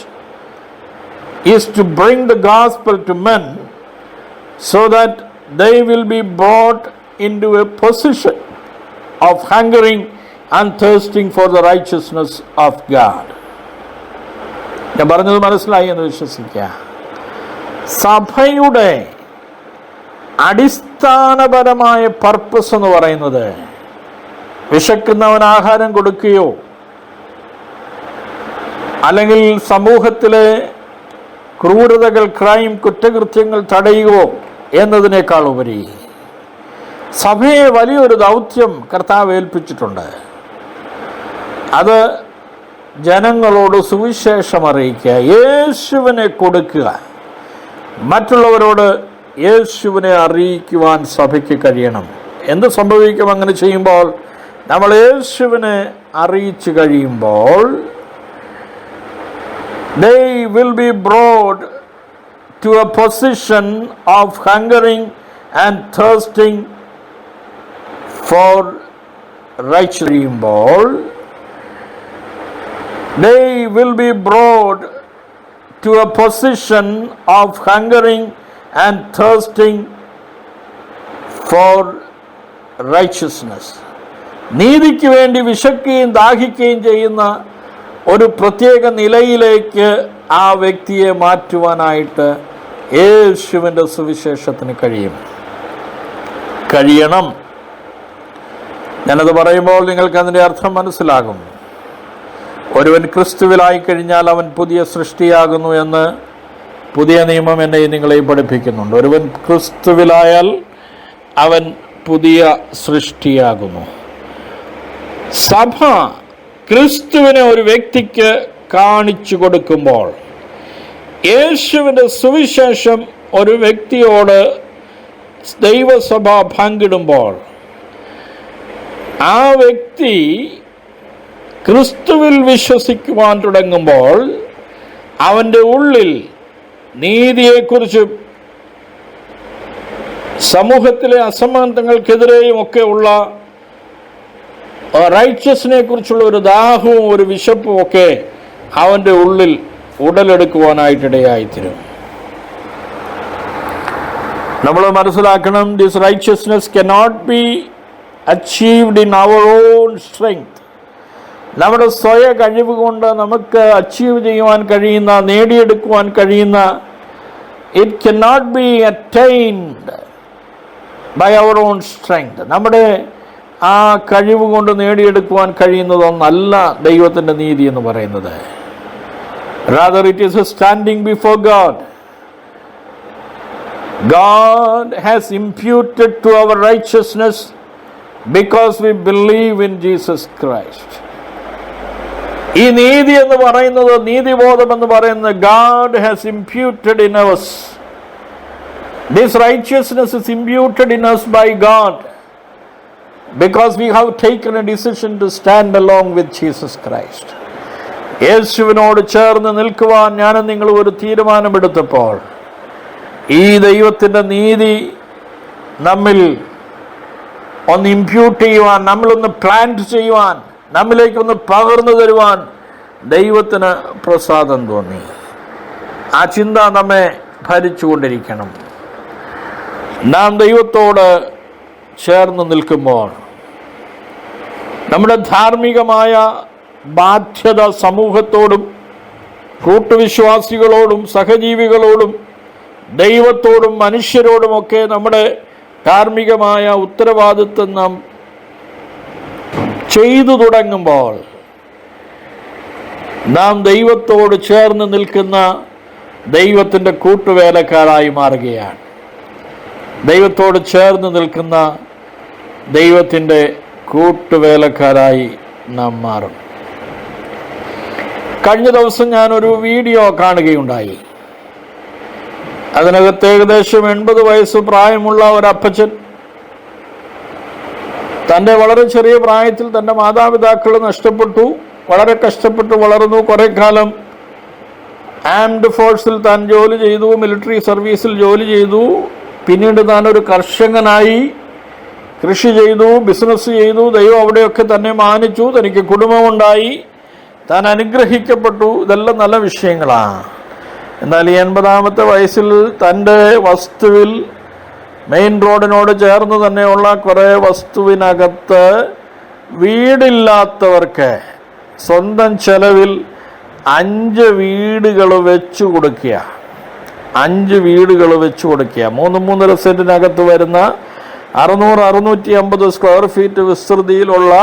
is to bring the gospel to men so that they will be brought into a position of hungering and thirsting for the righteousness of God. ഞാൻ പറഞ്ഞത് മനസ്സിലായി എന്ന് വിശ്വസിക്കുക. സഭയുടെ അടിസ്ഥാനപരമായ purpose എന്ന് പറയുന്നത് വിശക്കുന്നവന് ആഹാരം കൊടുക്കുകയോ അല്ലെങ്കിൽ സമൂഹത്തിലെ ക്രൂരതകൾ, ക്രൈം, കുറ്റകൃത്യങ്ങൾ തടയുകയോ എന്നതിനേക്കാൾ ഉപരി സഭയെ വലിയൊരു ദൗത്യം കർത്താവ് ഏൽപ്പിച്ചിട്ടുണ്ട്. അത് ജനങ്ങളോട് സുവിശേഷം അറിയിക്കുക, യേശുവിനെ കൊടുക്കുക, മറ്റുള്ളവരോട് യേശുവിനെ അറിയിക്കുവാൻ സഭയ്ക്ക് കഴിയണം. എന്ത് സംഭവിക്കും അങ്ങനെ ചെയ്യുമ്പോൾ? നമ്മൾ യേശുവിനെ അറിയിച്ചു കഴിയുമ്പോൾ they will be brought to a position of hungering and thirsting for righteousness. They will be brought to a position of hungering and thirsting for righteousness. നീതിക്ക് വേണ്ടി വിശക്കുകയും ദാഹിക്കുകയും ചെയ്യുന്ന ഒരു പ്രത്യേക നിലയിലേക്ക് ആ വ്യക്തിയെ മാറ്റുവാനായിട്ട് യേശുവിൻ്റെ സുവിശേഷത്തിന് കഴിയണം. ഞാനത് പറയുമ്പോൾ നിങ്ങൾക്ക് അതിൻ്റെ അർത്ഥം മനസ്സിലാകും. ഒരുവൻ ക്രിസ്തുവിലായി കഴിഞ്ഞാൽ അവൻ പുതിയ സൃഷ്ടിയാകുന്നു എന്ന് പുതിയ നിയമം എന്നെയും നിങ്ങളെയും പഠിപ്പിക്കുന്നുണ്ട്. ഒരുവൻ ക്രിസ്തുവിലായാൽ അവൻ പുതിയ സൃഷ്ടിയാകുന്നു. സഭ ക്രിസ്തുവിനെ ഒരു വ്യക്തിക്ക് കാണിച്ചു കൊടുക്കുമ്പോൾ, യേശുവിൻ്റെ സുവിശേഷം ഒരു വ്യക്തിയോട് ദൈവസഭ പങ്കിടുമ്പോൾ, ആ വ്യക്തി ക്രിസ്തുവിൽ വിശ്വസിക്കുവാൻ തുടങ്ങുമ്പോൾ അവൻ്റെ ഉള്ളിൽ നീതിയെക്കുറിച്ചും സമൂഹത്തിലെ അസമാനതകൾക്കെതിരെയും ഒക്കെ ഉള്ള റൈറ്റ്യസ്നെ കുറിച്ചുള്ള ഒരു ദാഹവും ഒരു വിശപ്പും ഒക്കെ അവൻ്റെ ഉള്ളിൽ ഉടലെടുക്കുവാനായിട്ടിടയായിത്തീരും. നമ്മൾ മനസ്സിലാക്കണം, this righteousness cannot be achieved in our own strength. നമ്മുടെ സ്വയ കഴിവ് കൊണ്ട് നമുക്ക് അച്ചീവ് ചെയ്യുവാൻ കഴിയുന്ന, നേടിയെടുക്കുവാൻ കഴിയുന്ന, it cannot be attained by our own strength. നമ്മുടെ ആ കഴിവ് കൊണ്ട് നേടിയെടുക്കുവാൻ കഴിയുന്നതൊന്നല്ല ദൈവത്തിൻ്റെ നീതി എന്ന് പറയുന്നത്. Rather it is a standing before God. God has imputed to our righteousness because we believe in Jesus Christ. ഈ നീതി എന്ന് പറയുന്നത്, നീതിബോധം എന്ന് പറയുന്നത്, God has imputed in us. This righteousness is imputed in us by God because we have taken a decision to stand along with Jesus Christ. യേശുവിനോട് ചേർന്ന് നിൽക്കുവാൻ ഞാനും നിങ്ങൾ ഒരു തീരുമാനമെടുത്തപ്പോൾ, ഈ ദൈവത്തിൻ്റെ നീതി നമ്മിൽ ഒന്ന് ഇംപ്യൂട്ട് ചെയ്യുവാൻ, നമ്മളൊന്ന് പ്ലാന്റ് ചെയ്യുവാൻ, നമ്മിലേക്കൊന്ന് പകർന്നു തരുവാൻ ദൈവത്തിന് പ്രസാദം തോന്നി. ആ ചിന്ത നമ്മെ ഭരിച്ചുകൊണ്ടിരിക്കണം. നാം ദൈവത്തോട് ചേർന്ന് നിൽക്കുമ്പോൾ നമ്മുടെ ധാർമ്മികമായ ബാധ്യത സമൂഹത്തോടും കൂട്ടുവിശ്വാസികളോടും സഹജീവികളോടും ദൈവത്തോടും മനുഷ്യരോടുമൊക്കെ നമ്മുടെ ധാർമ്മികമായ ഉത്തരവാദിത്വം നാം ചെയ്തു തുടങ്ങുമ്പോൾ നാം ദൈവത്തോട് ചേർന്ന് നിൽക്കുന്ന ദൈവത്തിൻ്റെ കൂട്ടുവേലക്കാരായി മാറുകയാണ്. ദൈവത്തോട് ചേർന്ന് നിൽക്കുന്ന ദൈവത്തിൻ്റെ കൂട്ടുവേലക്കാരായി നാം മാറും. കഴിഞ്ഞ ദിവസം ഞാനൊരു വീഡിയോ കാണുകയുണ്ടായി. അതിനകത്ത് ഏകദേശം 80 വയസ്സ് പ്രായമുള്ള ഒരപ്പച്ചൻ തൻ്റെ വളരെ ചെറിയ പ്രായത്തിൽ തൻ്റെ മാതാപിതാക്കൾ നഷ്ടപ്പെട്ടു, വളരെ കഷ്ടപ്പെട്ട് വളർന്നു. കുറേ കാലം ആംഡ് ഫോഴ്സിൽ താൻ ജോലി ചെയ്തു, മിലിറ്ററി സർവീസിൽ ജോലി ചെയ്തു. പിന്നീട് താൻ ഒരു കർഷകനായി കൃഷി ചെയ്തു, ബിസിനസ് ചെയ്തു. ദൈവം അവിടെയൊക്കെ തന്നെ മാനിച്ചു. തനിക്ക് കുടുംബമുണ്ടായി, താൻ അനുഗ്രഹിക്കപ്പെട്ടു. ഇതെല്ലാം നല്ല വിഷയങ്ങളാണ്. എന്നാൽ ഈ 80-ാമത്തെ വയസ്സിൽ തൻ്റെ വസ്തുവിൽ, മെയിൻ റോഡിനോട് ചേർന്ന് തന്നെയുള്ള കുറേ വസ്തുവിനകത്ത് വീടില്ലാത്തവർക്ക് സ്വന്തം ചെലവിൽ 5 വീടുകൾ വെച്ചു കൊടുക്കുക. 5 വീടുകൾ വെച്ചു കൊടുക്കുക. 3.5 സെന്റിനകത്ത് വരുന്ന 600-650 സ്ക്വയർ ഫീറ്റ് വിസ്തൃതിയിലുള്ള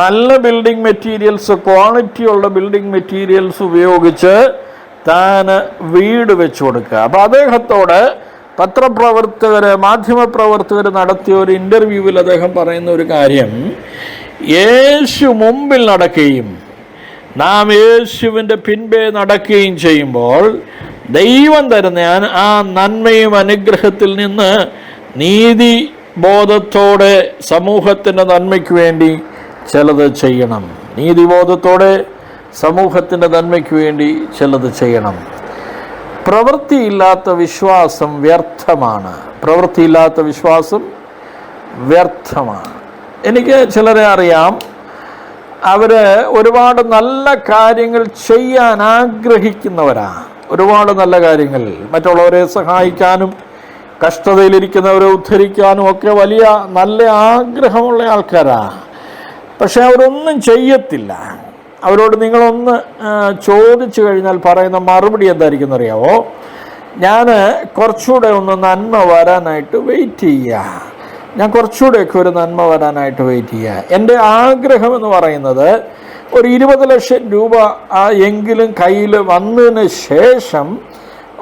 നല്ല ബിൽഡിംഗ് മെറ്റീരിയൽസ്, ക്വാളിറ്റിയുള്ള ബിൽഡിംഗ് മെറ്റീരിയൽസ് ഉപയോഗിച്ച് താൻ വീട് വെച്ചു കൊടുക്കുക. അപ്പോൾ അദ്ദേഹത്തോട് പത്രപ്രവർത്തകർ, മാധ്യമപ്രവർത്തകർ നടത്തിയ ഒരു ഇൻ്റർവ്യൂവിൽ അദ്ദേഹം പറയുന്ന ഒരു കാര്യം, യേശു മുമ്പിൽ നടക്കുകയും നാം യേശുവിൻ്റെ പിൻപേ നടക്കുകയും ചെയ്യുമ്പോൾ ദൈവം തരുന്ന ആ നന്മയും അനുഗ്രഹത്തിൽ നിന്ന് നീതി ബോധത്തോടെ സമൂഹത്തിൻ്റെ നന്മയ്ക്ക് വേണ്ടി ചിലത് ചെയ്യണം. നീതിബോധത്തോടെ സമൂഹത്തിൻ്റെ നന്മയ്ക്ക് വേണ്ടി ചിലത് ചെയ്യണം. പ്രവൃത്തിയില്ലാത്ത വിശ്വാസം വ്യർത്ഥമാണ്. പ്രവൃത്തിയില്ലാത്ത വിശ്വാസം വ്യർത്ഥമാണ്. എനിക്ക് ചിലരെ അറിയാം, അവർ ഒരുപാട് നല്ല കാര്യങ്ങൾ ചെയ്യാൻ ആഗ്രഹിക്കുന്നവരാണ്. ഒരുപാട് നല്ല കാര്യങ്ങൾ, മറ്റുള്ളവരെ സഹായിക്കാനും കഷ്ടതയിലിരിക്കുന്നവരെ ഉദ്ധരിക്കാനും ഒക്കെ വലിയ നല്ല ആഗ്രഹമുള്ള ആൾക്കാരാണ്. പക്ഷെ അവരൊന്നും ചെയ്യത്തില്ല. അവരോട് നിങ്ങളൊന്ന് ചോദിച്ചു കഴിഞ്ഞാൽ പറയുന്ന മറുപടി എന്തായിരിക്കും എന്നറിയാമോ? ഞാൻ കുറച്ചുകൂടെ ഒന്ന് നന്മ വരാനായിട്ട് വെയിറ്റ് ചെയ്യുക, ഞാൻ കുറച്ചുകൂടെയൊക്കെ ഒരു നന്മ വരാനായിട്ട് വെയിറ്റ് ചെയ്യുക. എൻ്റെ ആഗ്രഹം എന്ന് പറയുന്നത് ഒരു 20 ലക്ഷം രൂപ എങ്കിലും കയ്യിൽ വന്നതിന് ശേഷം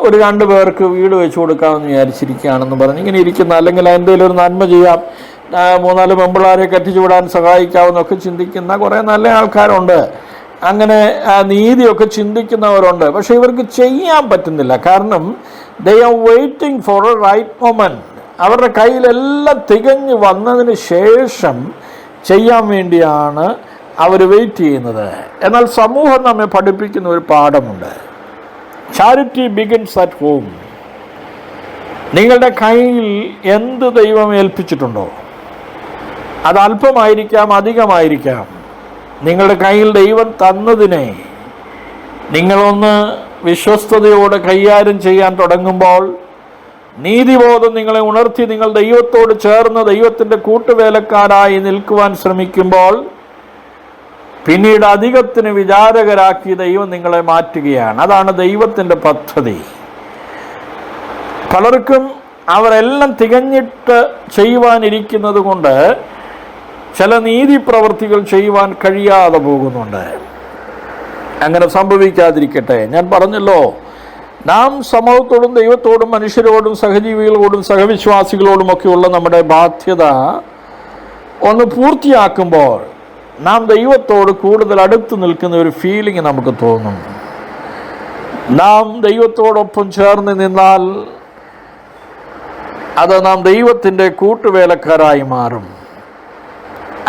ഒരു 2 പേർക്ക് വീട് വെച്ച് കൊടുക്കാമെന്ന് വിചാരിച്ചിരിക്കുകയാണെന്ന് പറഞ്ഞ് ഇങ്ങനെ ഇരിക്കുന്ന, അല്ലെങ്കിൽ എന്തെങ്കിലും ഒരു നന്മ ചെയ്യാം, 3-4 പെമ്പിള്ളാരെ കെട്ടിച്ചു വിടാൻ സഹായിക്കാമെന്നൊക്കെ ചിന്തിക്കുന്ന കുറേ നല്ല ആൾക്കാരുണ്ട്. അങ്ങനെ നീതിയൊക്കെ ചിന്തിക്കുന്നവരുണ്ട്. പക്ഷെ ഇവർക്ക് ചെയ്യാൻ പറ്റുന്നില്ല. കാരണം they are waiting for a right moment. അവരുടെ കയ്യിലെല്ലാം തികഞ്ഞു വന്നതിന് ശേഷം ചെയ്യാൻ വേണ്ടിയാണ് അവർ വെയിറ്റ് ചെയ്യുന്നത്. എന്നാൽ സമൂഹം നമ്മെ പഠിപ്പിക്കുന്ന ഒരു പാഠമുണ്ട്. Charity begins at home. നിങ്ങളുടെ കയ്യിൽ എന്ത് ദൈവം ഏൽപ്പിച്ചിട്ടുണ്ടോ, അത് അല്പമായിരിക്കാം, അധികമായിരിക്കാം, നിങ്ങളുടെ കയ്യിൽ ദൈവം തന്നതിനെ നിങ്ങളൊന്ന് വിശ്വസ്തയോടെ കൈകാര്യം ചെയ്യാൻ തുടങ്ങുമ്പോൾ, നീതിബോധം നിങ്ങളെ ഉണർത്തി നിങ്ങൾ ദൈവത്തോട് ചേർന്ന് ദൈവത്തിൻ്റെ കൂട്ടുവേലക്കാരായി നിൽക്കുവാൻ ശ്രമിക്കുമ്പോൾ, പിന്നീട് അധികത്തിന് വിചാരകരാക്കി ദൈവം നിങ്ങളെ മാറ്റുകയാണ്. അതാണ് ദൈവത്തിൻ്റെ പദ്ധതി. പലർക്കും അവരെല്ലാം തികഞ്ഞിട്ട് ചെയ്യുവാനിരിക്കുന്നത് കൊണ്ട് ചില നീതി പ്രവൃത്തികൾ ചെയ്യുവാൻ കഴിയാതെ പോകുന്നുണ്ട്. അങ്ങനെ സംഭവിക്കാതിരിക്കട്ടെ. ഞാൻ പറഞ്ഞല്ലോ, നാം സമൂഹത്തോടും ദൈവത്തോടും മനുഷ്യരോടും സഹജീവികളോടും സഹവിശ്വാസികളോടുമൊക്കെയുള്ള നമ്മുടെ ബാധ്യത ഒന്ന് പൂർത്തിയാക്കുമ്പോൾ നാം ദൈവത്തോട് കൂടുതൽ അടുത്ത് നിൽക്കുന്ന ഒരു ഫീലിംഗ് നമുക്ക് തോന്നും. നാം ദൈവത്തോടൊപ്പം ചേർന്ന് നിന്നാൽ അത് നാം ദൈവത്തിൻ്റെ കൂട്ടുവേലക്കാരായി മാറും.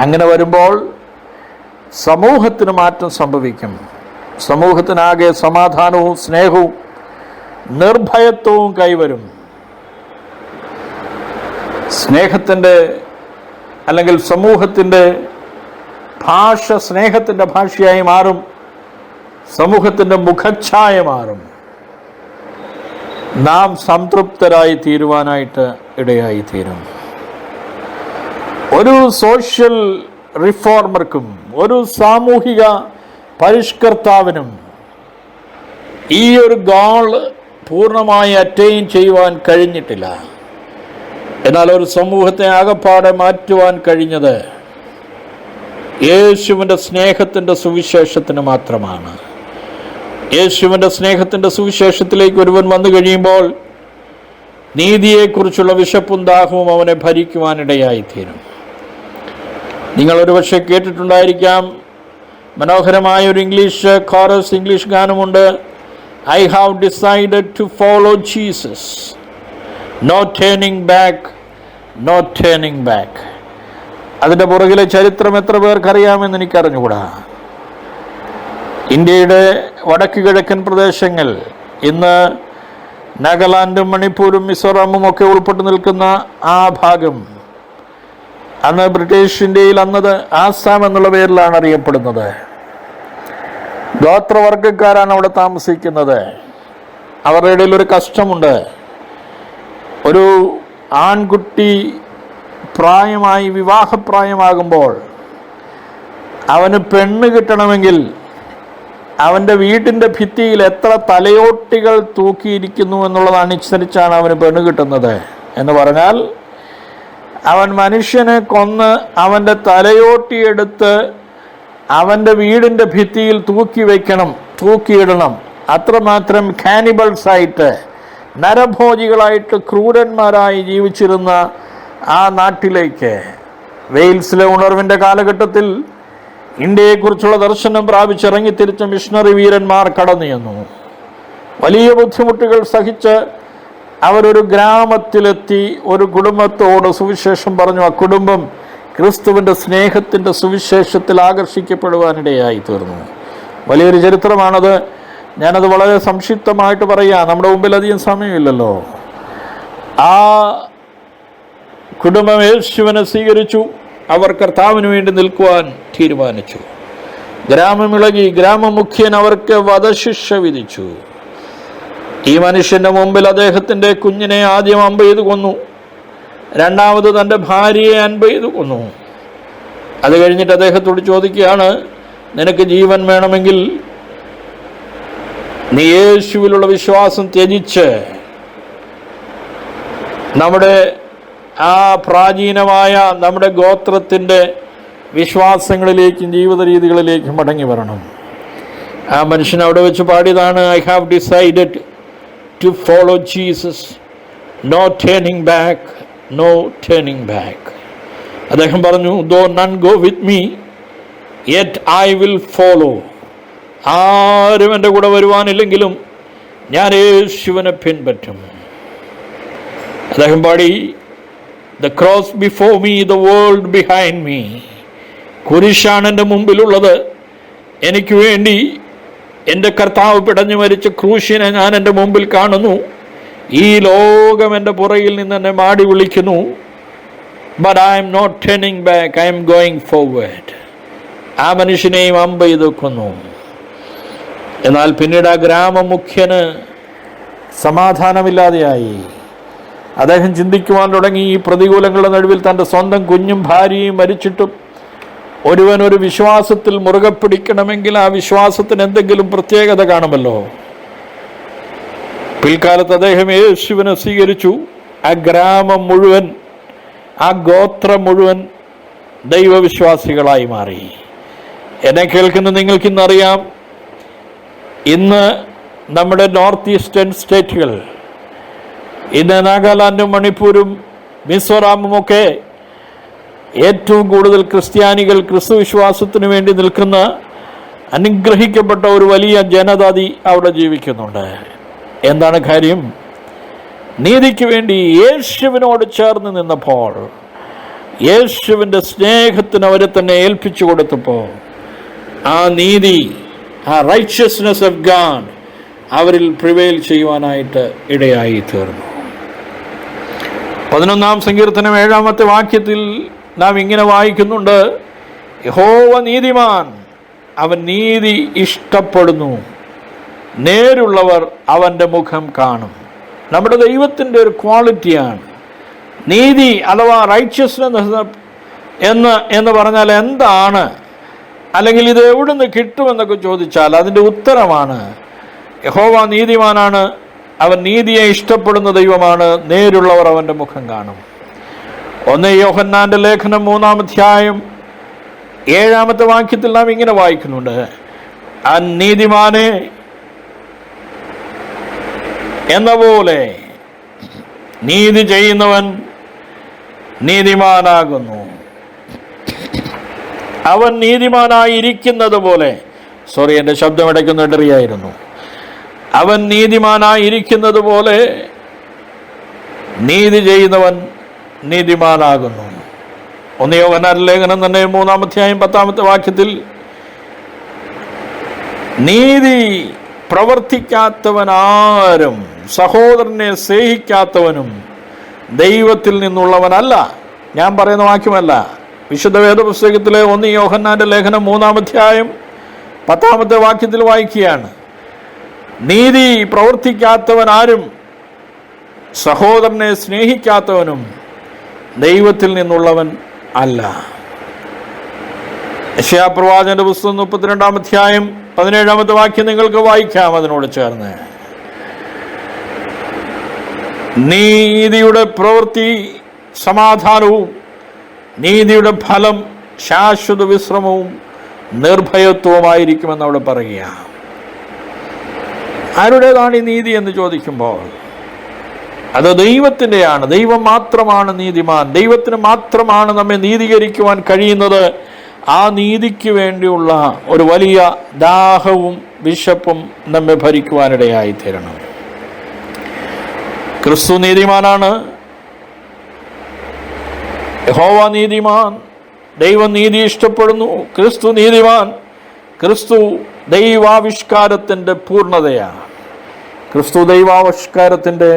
അങ്ങനെ വരുമ്പോൾ സമൂഹത്തിന് മാറ്റം സംഭവിക്കും. സമൂഹത്തിനാകെ സമാധാനവും സ്നേഹവും നിർഭയത്വവും കൈവരും. സ്നേഹത്തിൻ്റെ അല്ലെങ്കിൽ സമൂഹത്തിൻ്റെ ഭാഷ സ്നേഹത്തിൻ്റെ ഭാഷയായി മാറും. സമൂഹത്തിൻ്റെ മുഖച്ഛായ മാറും. നാം സംതൃപ്തരായി തീരുവാനായിട്ട് ഇടയായി തീരും. ഒരു സോഷ്യൽ റിഫോർമർക്കും ഒരു സാമൂഹിക പരിഷ്കർത്താവിനും ഈ ഒരു ഗോൾ പൂർണ്ണമായി അറ്റൈൻ ചെയ്യുവാൻ കഴിഞ്ഞിട്ടില്ല. എന്നാൽ ഒരു സമൂഹത്തെ ആകപ്പാടെ മാറ്റുവാൻ കഴിഞ്ഞത് യേശുവിൻ്റെ സ്നേഹത്തിൻ്റെ സുവിശേഷത്തിന് മാത്രമാണ്. യേശുവിൻ്റെ സ്നേഹത്തിൻ്റെ സുവിശേഷത്തിലേക്ക് ഒരുവൻ വന്നു കഴിയുമ്പോൾ നീതിയെക്കുറിച്ചുള്ള വിശപ്പും ദാഹവും അവനെ ഭരിക്കുവാനിടയായിത്തീരും. നിങ്ങൾ ഒരുപക്ഷെ കേട്ടിട്ടുണ്ടായിരിക്കാം, മനോഹരമായ ഒരു ഇംഗ്ലീഷ് കോറസ്, ഇംഗ്ലീഷ് ഗാനമുണ്ട്. I have decided to follow Jesus, no turning back, no turning back. അതിൻ്റെ പുറകിലെ ചരിത്രം എത്ര പേർക്കറിയാമെന്ന് എനിക്കറിഞ്ഞുകൂടാ. ഇന്ത്യയുടെ വടക്ക് കിഴക്കൻ പ്രദേശങ്ങൾ, ഇന്ന് നാഗാലാൻഡും മണിപ്പൂരും മിസോറാമും ഒക്കെ ഉൾപ്പെട്ട് നിൽക്കുന്ന ആ ഭാഗം, അന്ന് ബ്രിട്ടീഷ് ഇന്ത്യയിൽ അന്നത് ആസാം എന്നുള്ള പേരിലാണ് അറിയപ്പെടുന്നത്. ഗോത്രവർഗക്കാരാണ് അവിടെ താമസിക്കുന്നത്. അവരുടെ ഇടയിൽ ഒരു കഷ്ടമുണ്ട്. ഒരു ആൺകുട്ടി പ്രായമായി വിവാഹപ്രായമാകുമ്പോൾ അവന് പെണ്ണ് കിട്ടണമെങ്കിൽ അവൻ്റെ വീട്ടിൻ്റെ ഭിത്തിയിൽ എത്ര തലയോട്ടികൾ തൂക്കിയിരിക്കുന്നു എന്നുള്ളതനുസരിച്ചാണ് അവന് പെണ്ണ് കിട്ടുന്നത്. എന്ന് പറഞ്ഞാൽ അവൻ മനുഷ്യനെ കൊന്ന് അവൻ്റെ തലയോട്ടിയെടുത്ത് അവൻ്റെ വീടിൻ്റെ ഭിത്തിയിൽ തൂക്കിയിടണം. അത്രമാത്രം കാനിബൾസായിട്ട്, നരഭോജികളായിട്ട്, ക്രൂരന്മാരായി ജീവിച്ചിരുന്ന ആ നാട്ടിലേക്ക് വെയിൽസിലെ ഉണർവിൻ്റെ കാലഘട്ടത്തിൽ ഇന്ത്യയെക്കുറിച്ചുള്ള ദർശനം പ്രാപിച്ചിറങ്ങിത്തിരിച്ച മിഷണറി വീരന്മാർ കടന്നു ചെന്നു. വലിയ ബുദ്ധിമുട്ടുകൾ സഹിച്ച് അവരൊരു ഗ്രാമത്തിലെത്തി ഒരു കുടുംബത്തോട് സുവിശേഷം പറഞ്ഞു. ആ കുടുംബം ക്രിസ്തുവിൻ്റെ സ്നേഹത്തിൻ്റെ സുവിശേഷത്തിൽ ആകർഷിക്കപ്പെടുവാനിടയായി തീർന്നു. വലിയൊരു ചരിത്രമാണത്. ഞാനത് വളരെ സംക്ഷിപ്തമായിട്ട് പറയാം, നമ്മുടെ മുമ്പിൽ അധികം സമയമില്ലല്ലോ. ആ കുടുംബം യേശുവിനെ സ്വീകരിച്ചു. അവർ കർത്താവിന് വേണ്ടി നിൽക്കുവാൻ തീരുമാനിച്ചു. ഗ്രാമമിളകി. ഗ്രാമമുഖ്യൻ അവർക്ക് വധശിക്ഷ വിധിച്ചു. ഈ മനുഷ്യൻ്റെ മുമ്പിൽ അദ്ദേഹത്തിൻ്റെ കുഞ്ഞിനെ ആദ്യം അമ്പ് ചെയ്ത് കൊന്നു. രണ്ടാമത് തൻ്റെ ഭാര്യയെ അമ്പ് ചെയ്ത് കൊന്നു. അത് കഴിഞ്ഞിട്ട് അദ്ദേഹത്തോട് ചോദിക്കുകയാണ്, നിനക്ക് ജീവൻ വേണമെങ്കിൽ നീ യേശുവിലുള്ള വിശ്വാസം ത്യജിച്ച് നമ്മുടെ ആ പ്രാചീനമായ നമ്മുടെ ഗോത്രത്തിൻ്റെ വിശ്വാസങ്ങളിലേക്കും ജീവിത രീതികളിലേക്കും മടങ്ങി വരണം. ആ മനുഷ്യൻ അവിടെ വെച്ച് പാടിയതാണ്, I have decided to follow Jesus, no turning back, no turning back. അദ്ദേഹം പറഞ്ഞു, though none go with me yet I will follow. ആരും എൻ്റെ കൂടെ വരുവാനില്ലെങ്കിലും ഞാൻ യേശുവിനെ പിൻപറ്റും. അദ്ദേഹം പാടി, the cross before me, the world behind me. കുരിശാണ് എൻ്റെ മുമ്പിലുള്ളത്. എനിക്ക് വേണ്ടി എൻ്റെ കർത്താവ് പിടഞ്ഞു മരിച്ച ക്രൂശിനെ ഞാൻ എൻ്റെ മുമ്പിൽ കാണുന്നു. ഈ ലോകം എൻ്റെ പുറകിൽ നിന്ന് എന്നെ മാടി വിളിക്കുന്നു. But I'm not turning back, I'm going forward. ആ മനുഷ്യനെയും അമ്പ ചെയ്തൊക്കുന്നു. എന്നാൽ പിന്നീട് ആ ഗ്രാമമുഖ്യന് സമാധാനമില്ലാതെയായി. അദ്ദേഹം ചിന്തിക്കുവാൻ തുടങ്ങി, ഈ പ്രതികൂലങ്ങളുടെ നടുവിൽ തൻ്റെ സ്വന്തം കുഞ്ഞും ഭാര്യയും മരിച്ചിട്ടും ഒരുവൻ ഒരു വിശ്വാസത്തിൽ മുറുകെ പിടിക്കണമെങ്കിൽ ആ വിശ്വാസത്തിന് എന്തെങ്കിലും പ്രത്യേകത കാണുമല്ലോ. പിൽക്കാലത്ത് അദ്ദേഹം യേശുവിനെ സ്വീകരിച്ചു. ആ ഗ്രാമം മുഴുവൻ, ആ ഗോത്രം മുഴുവൻ ദൈവവിശ്വാസികളായി മാറി. എന്നെ കേൾക്കുന്ന നിങ്ങൾക്കിന്നറിയാം, ഇന്ന് നമ്മുടെ നോർത്ത് ഈസ്റ്റേൺ സ്റ്റേറ്റുകൾ, ഇന്ന് നാഗാലാൻഡും മണിപ്പൂരും മിസോറാമും ഒക്കെ ഏറ്റവും കൂടുതൽ ക്രിസ്ത്യാനികൾ ക്രിസ്തു വിശ്വാസത്തിന് വേണ്ടി നിൽക്കുന്ന അനുഗ്രഹിക്കപ്പെട്ട ഒരു വലിയ ജനതതി അവിടെ ജീവിക്കുന്നുണ്ട്. എന്താണ് കാര്യം? നീതിക്ക് വേണ്ടി യേശുവിനോട് ചേർന്ന് നിന്നപ്പോൾ, യേശുവിൻ്റെ സ്നേഹത്തിന് അവരെ തന്നെ ഏൽപ്പിച്ചു കൊടുത്തപ്പോൾ, ആ നീതി, ആ റൈറ്റ്ഷ്യസ്നെസ് ഓഫ് ഗാഡ് അവരിൽ പ്രിവെയിൽ ചെയ്യുവാനായിട്ട് ഇടയായി തീർന്നു. 11-ാം സങ്കീർത്തനം 7-ാമത്തെ വാക്യത്തിൽ നാം ഇങ്ങനെ വായിക്കുന്നുണ്ട്, യഹോവ നീതിമാൻ, അവൻ നീതി ഇഷ്ടപ്പെടുന്നു, നേരുള്ളവർ അവൻ്റെ മുഖം കാണും. നമ്മുടെ ദൈവത്തിൻ്റെ ഒരു ക്വാളിറ്റിയാണ് നീതി അഥവാ റൈറ്റ്ഷ്യസ്നെസ് എന്ന് പറഞ്ഞാൽ എന്താണ്, അല്ലെങ്കിൽ ഇത് എവിടുന്ന് കിട്ടുമെന്നൊക്കെ ചോദിച്ചാൽ അതിൻ്റെ ഉത്തരമാണ് യഹോവ നീതിമാനാണ്, അവൻ നീതിയെ ഇഷ്ടപ്പെടുന്ന ദൈവമാണ്, നേരുള്ളവർ അവൻ്റെ മുഖം കാണും. 1 യോഹന്നാന്റെ ലേഖനം 3-ാം അധ്യായം 7-ാമത്തെ വാക്യത്തിൽ നാം ഇങ്ങനെ വായിക്കുന്നുണ്ട്, ആ നീതിമാനെ എന്ന പോലെ നീതി ചെയ്യുന്നവൻ നീതിമാനാകുന്നു. അവൻ നീതിമാനായിരിക്കുന്നത് പോലെ, എൻ്റെ ശബ്ദം ഇടയ്ക്കുന്ന ഇടറിയായിരുന്നു. അവൻ നീതിമാനായിരിക്കുന്നത് പോലെ നീതി ചെയ്യുന്നവൻ നീതിമാനാകുന്നു. 1 യോഹന്നാന്റെ ലേഖനം തന്നെ 3-ാം അധ്യായം 10-ാമത്തെ വാക്യത്തിൽ, നീതി പ്രവർത്തിക്കാത്തവനാരും സഹോദരനെ സ്നേഹിക്കാത്തവനും ദൈവത്തിൽ നിന്നുള്ളവനല്ല. ഞാൻ പറയുന്ന വാക്യമല്ല, വിശുദ്ധ വേദപുസ്തകത്തിലെ 1 യോഹന്നാന്റെ ലേഖനം 3-ാം അധ്യായം 10-ാമത്തെ വാക്യത്തിൽ വായിക്കുകയാണ്, നീതി പ്രവർത്തിക്കാത്തവനാരും സഹോദരനെ സ്നേഹിക്കാത്തവനും ദൈവത്തിൽ നിന്നുള്ളവൻ അല്ല. യെശയ്യാപ്രവാചകന്റെ പുസ്തകം 32-ാം അധ്യായം 17-ാമത്തെ വാക്യം നിങ്ങൾക്ക് വായിക്കാം. അതിനോട് ചേർന്ന്, നീതിയുടെ പ്രവൃത്തി സമാധാനവും നീതിയുടെ ഫലം ശാശ്വത വിശ്രമവും നിർഭയത്വമായിരിക്കുമെന്ന് അവിടെ പറയുക. ആരുടേതാണ് ഈ നീതി എന്ന് ചോദിക്കുമ്പോൾ അത് ദൈവത്തിൻ്റെയാണ്. ദൈവം മാത്രമാണ് നീതിമാൻ. ദൈവത്തിന് മാത്രമാണ് നമ്മെ നീതീകരിക്കുവാൻ കഴിയുന്നത്. ആ നീതിക്ക് വേണ്ടിയുള്ള ഒരു വലിയ ദാഹവും വിശപ്പും നമ്മെ ഭരിക്കുവാനിടയായി തീരണം. ക്രിസ്തു നീതിമാനാണ്, യഹോവ നീതിമാൻ, ദൈവം നീതി ഇഷ്ടപ്പെടുന്നു. ക്രിസ്തു നീതിമാൻ. ക്രിസ്തു ദൈവാവിഷ്കാരത്തിൻ്റെ പൂർണ്ണതയാണ്. ക്രിസ്തു ദൈവാവിഷ്കാരത്തിൻ്റെ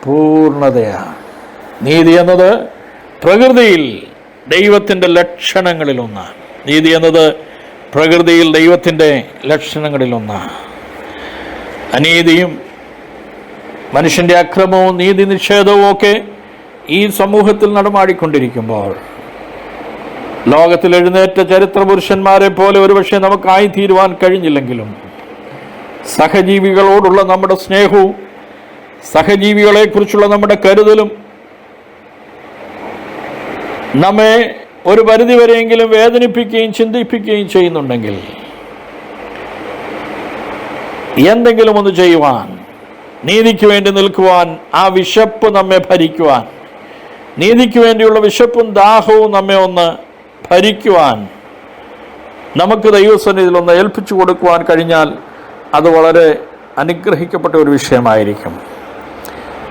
പൂർണ്ണതയാണ്. നീതി എന്നത് പ്രകൃതിയിൽ ദൈവത്തിൻ്റെ ലക്ഷണങ്ങളിലൊന്നാണ്. നീതി എന്നത് പ്രകൃതിയിൽ ദൈവത്തിൻ്റെ ലക്ഷണങ്ങളിലൊന്നാണ്. അനീതിയും മനുഷ്യൻ്റെ അക്രമവും നീതി നിഷേധവും ഒക്കെ ഈ സമൂഹത്തിൽ നടമാടിക്കൊണ്ടിരിക്കുമ്പോൾ ലോകത്തിൽ എഴുന്നേറ്റ ചരിത്ര പുരുഷന്മാരെ പോലെ ഒരുപക്ഷെ നമുക്കായിത്തീരുവാൻ കഴിഞ്ഞില്ലെങ്കിലും സഹജീവികളോടുള്ള നമ്മുടെ സ്നേഹവും സഹജീവികളെക്കുറിച്ചുള്ള നമ്മുടെ കരുതലും നമ്മെ ഒരു പരിധിവരെയെങ്കിലും വേദനിപ്പിക്കുകയും ചിന്തിപ്പിക്കുകയും ചെയ്യുന്നുണ്ടെങ്കിൽ എന്തെങ്കിലും ഒന്ന് ചെയ്യുവാൻ, നീതിക്ക് വേണ്ടി നിൽക്കുവാൻ, ആ വിശപ്പ് നമ്മെ ഭരിക്കുവാൻ, നീതിക്ക് വേണ്ടിയുള്ള വിശപ്പും ദാഹവും നമ്മെ ഒന്ന് ഭരിക്കുവാൻ നമുക്ക് ദൈവസന്നിധിയിൽ ഒന്ന് ഏൽപ്പിച്ചു കൊടുക്കുവാൻ കഴിഞ്ഞാൽ അത് വളരെ അനുഗ്രഹിക്കപ്പെട്ട ഒരു വിഷയമായിരിക്കും.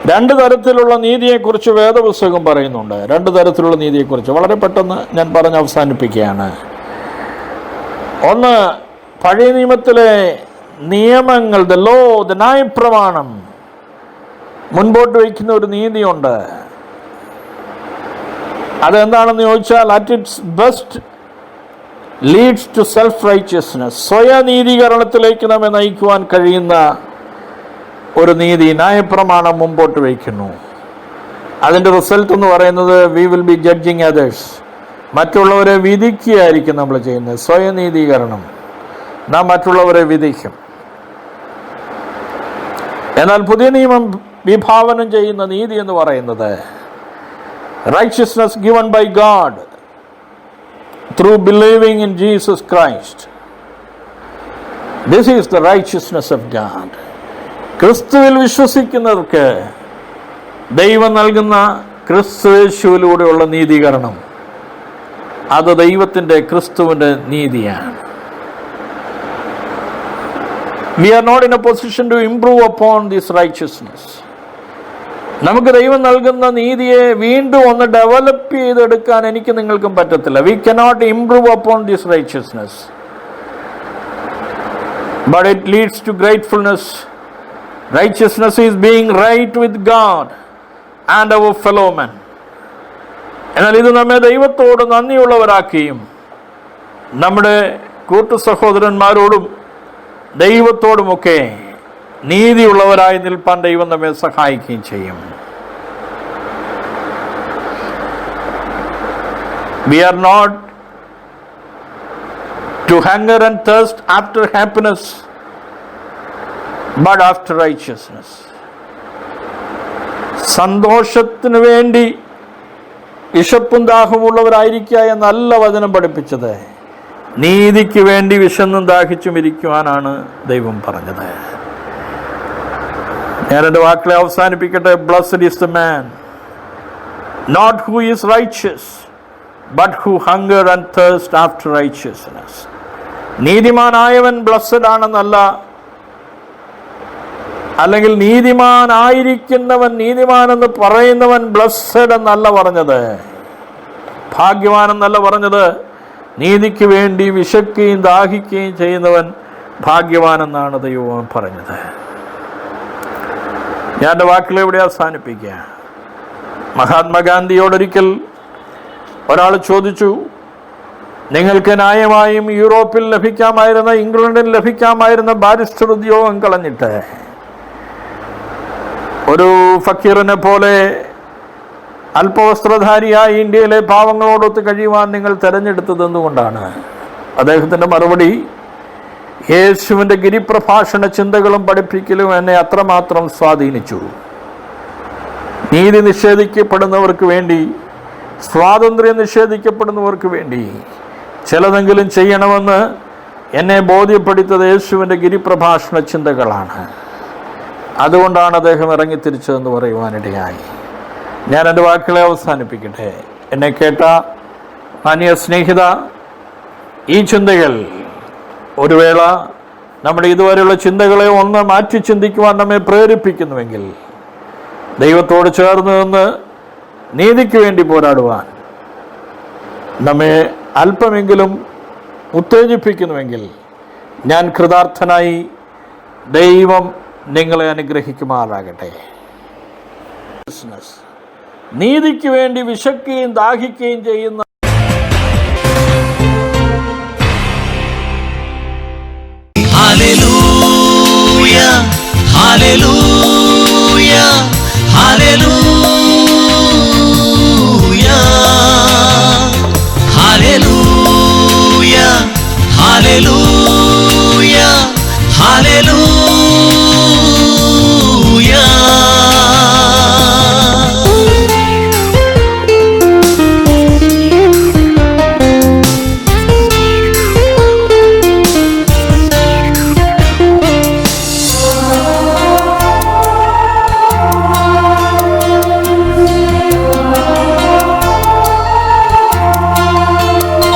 2 തരത്തിലുള്ള നീതിയെക്കുറിച്ച് വേദപുസ്തകം പറയുന്നുണ്ട്. 2 തരത്തിലുള്ള നീതിയെക്കുറിച്ച് വളരെ പെട്ടെന്ന് ഞാൻ പറഞ്ഞ് അവസാനിപ്പിക്കുകയാണ്. ഒന്ന്, പഴയ നിയമത്തിലെ നിയമങ്ങൾ, ദ ലോ, ദ ന്യായപ്രമാണം മുൻപോട്ട് വയ്ക്കുന്ന ഒരു നീതിയുണ്ട്. അതെന്താണെന്ന് ചോദിച്ചാൽ, at its best leads to self righteousness. സ്വയനീതീകരണത്തിലേക്ക് നമ്മെ നയിക്കുവാൻ കഴിയുന്ന ഒരു നീതി ന്യായപ്രമാണം മുമ്പോട്ട് വയ്ക്കുന്നു. അതിൻ്റെ റിസൾട്ട് എന്ന് പറയുന്നത് we will be judging others. മറ്റുള്ളവരെ വിധിക്കുകയായിരിക്കും നമ്മൾ ചെയ്യുന്നത്. സ്വയനീതീകരണം, നാം മറ്റുള്ളവരെ വിധിക്കും. എന്നാൽ പുതിയ നിയമം വിഭാവനം ചെയ്യുന്ന നീതി എന്ന് പറയുന്നത് righteousness given by God through believing in Jesus Christ. This is the righteousness of God. ക്രിസ്തുവിൽ വിശ്വസിക്കുന്നവർക്ക് ദൈവം നൽകുന്ന ക്രിസ്തുയേശുവിലൂടെയുള്ള നീതീകരണം, അത് ദൈവത്തിൻ്റെ ക്രിസ്തുവിൻ്റെ നീതിയാണ്. We are not in a position to improve upon this righteousness. നമുക്ക് ദൈവം നൽകുന്ന നീതിയെ വീണ്ടും ഒന്ന് ഡെവലപ്പ് ചെയ്തെടുക്കാൻ എനിക്ക് നിങ്ങൾക്കും പറ്റത്തില്ല. We cannot improve upon this righteousness. But it leads to gratefulness. Righteousness is being right with God and our fellow men. എന്നാൽ ഇത് നമ്മെ ദൈവത്തോട് നന്ദിയുള്ളവരാക്കുകയും നമ്മുടെ കൂട്ടു സഹോദരന്മാരോടും ദൈവത്തോടുമൊക്കെ നീതിയുള്ളവരായി നിൽപ്പാൻ ദൈവം നമ്മെ സഹായിക്കുകയും ചെയ്യും. We are not to hunger and thirst after happiness, but after righteousness. സന്തോഷത്തിന് വേണ്ടി വിശപ്പും ദാഹമുള്ളവരായിരിക്കുക എന്നല്ല വചനം പഠിപ്പിച്ചത്. നീതിക്ക് വേണ്ടി വിശന്നും ദാഹിച്ചും ഇരിക്കുവാനാണ് ദൈവം പറഞ്ഞത്. ഞാൻ എൻ്റെ വാക്കുകളെ അവസാനിപ്പിക്കട്ടെ. Blessed is the man not who is righteous but who hunger and thirst after righteousness. നീതിമാനായവൻ ബ്ലസ്ഡ് ആണെന്നല്ല, അല്ലെങ്കിൽ നീതിമാനായിരിക്കുന്നവൻ, നീതിമാനെന്ന് പറയുന്നവൻ ബ്ലസ്ഡ് എന്നല്ല പറഞ്ഞത്, ഭാഗ്യവാൻ എന്നല്ല പറഞ്ഞത്. നീതിക്ക് വേണ്ടി വിശക്കുകയും ദാഹിക്കുകയും ചെയ്യുന്നവൻ ഭാഗ്യവാനെന്നാണ് ദൈവം പറഞ്ഞത്. ഞാൻ എൻ്റെ വാക്കുകളെ ഇവിടെ അവസാനിപ്പിക്കുക. മഹാത്മാഗാന്ധിയോടൊരിക്കൽ ഒരാൾ ചോദിച്ചു, നിങ്ങൾക്ക് ന്യായമായും യൂറോപ്പിൽ ലഭിക്കാമായിരുന്ന, ഇംഗ്ലണ്ടിൽ ലഭിക്കാമായിരുന്ന ബാരിസ്റ്റർ ഉദ്യോഗം കളഞ്ഞിട്ട് ഒരു ഫക്കീറിനെ പോലെ അല്പവസ്ത്രധാരിയായി ഇന്ത്യയിലെ പാവങ്ങളോടൊത്ത് കഴിയുവാൻ നിങ്ങൾ തിരഞ്ഞെടുത്തത് എന്തുകൊണ്ടാണ്? അദ്ദേഹത്തിൻ്റെ മറുപടി, യേശുവിൻ്റെ ഗിരിപ്രഭാഷണ ചിന്തകളും പഠിപ്പിക്കലും എന്നെ അത്രമാത്രം സ്വാധീനിച്ചു. നീതി നിഷേധിക്കപ്പെടുന്നവർക്ക് വേണ്ടി, സ്വാതന്ത്ര്യം നിഷേധിക്കപ്പെടുന്നവർക്ക് വേണ്ടി ചിലതെങ്കിലും ചെയ്യണമെന്ന് എന്നെ ബോധ്യപ്പെടുത്തിയത് യേശുവിൻ്റെ ഗിരിപ്രഭാഷണ ചിന്തകളാണ്. അതുകൊണ്ടാണ് അദ്ദേഹം ഇറങ്ങിത്തിരിച്ചതെന്ന് പറയുവാനിടയായി. ഞാൻ എൻ്റെ വാക്കുകളെ അവസാനിപ്പിക്കട്ടെ. എന്നെ കേട്ട മാന്യ സ്നേഹിത, ഈ ചിന്തകൾ ഒരു വേള നമ്മുടെ ഇതുവരെയുള്ള ചിന്തകളെ ഒന്ന് മാറ്റി ചിന്തിക്കുവാൻ നമ്മെ പ്രേരിപ്പിക്കുന്നുവെങ്കിൽ, ദൈവത്തോട് ചേർന്ന് നിന്ന് നീതിക്ക് വേണ്ടി പോരാടുവാൻ നമ്മെ അല്പമെങ്കിലും ഉത്തേജിപ്പിക്കുന്നുവെങ്കിൽ, ഞാൻ കൃതാർത്ഥനായി. ദൈവം നിങ്ങളെ അനുഗ്രഹിക്കുമാറാകട്ടെ. നീതിക്ക് വേണ്ടി വിശക്കുകയും ദാഹിക്കുകയും ചെയ്യുന്ന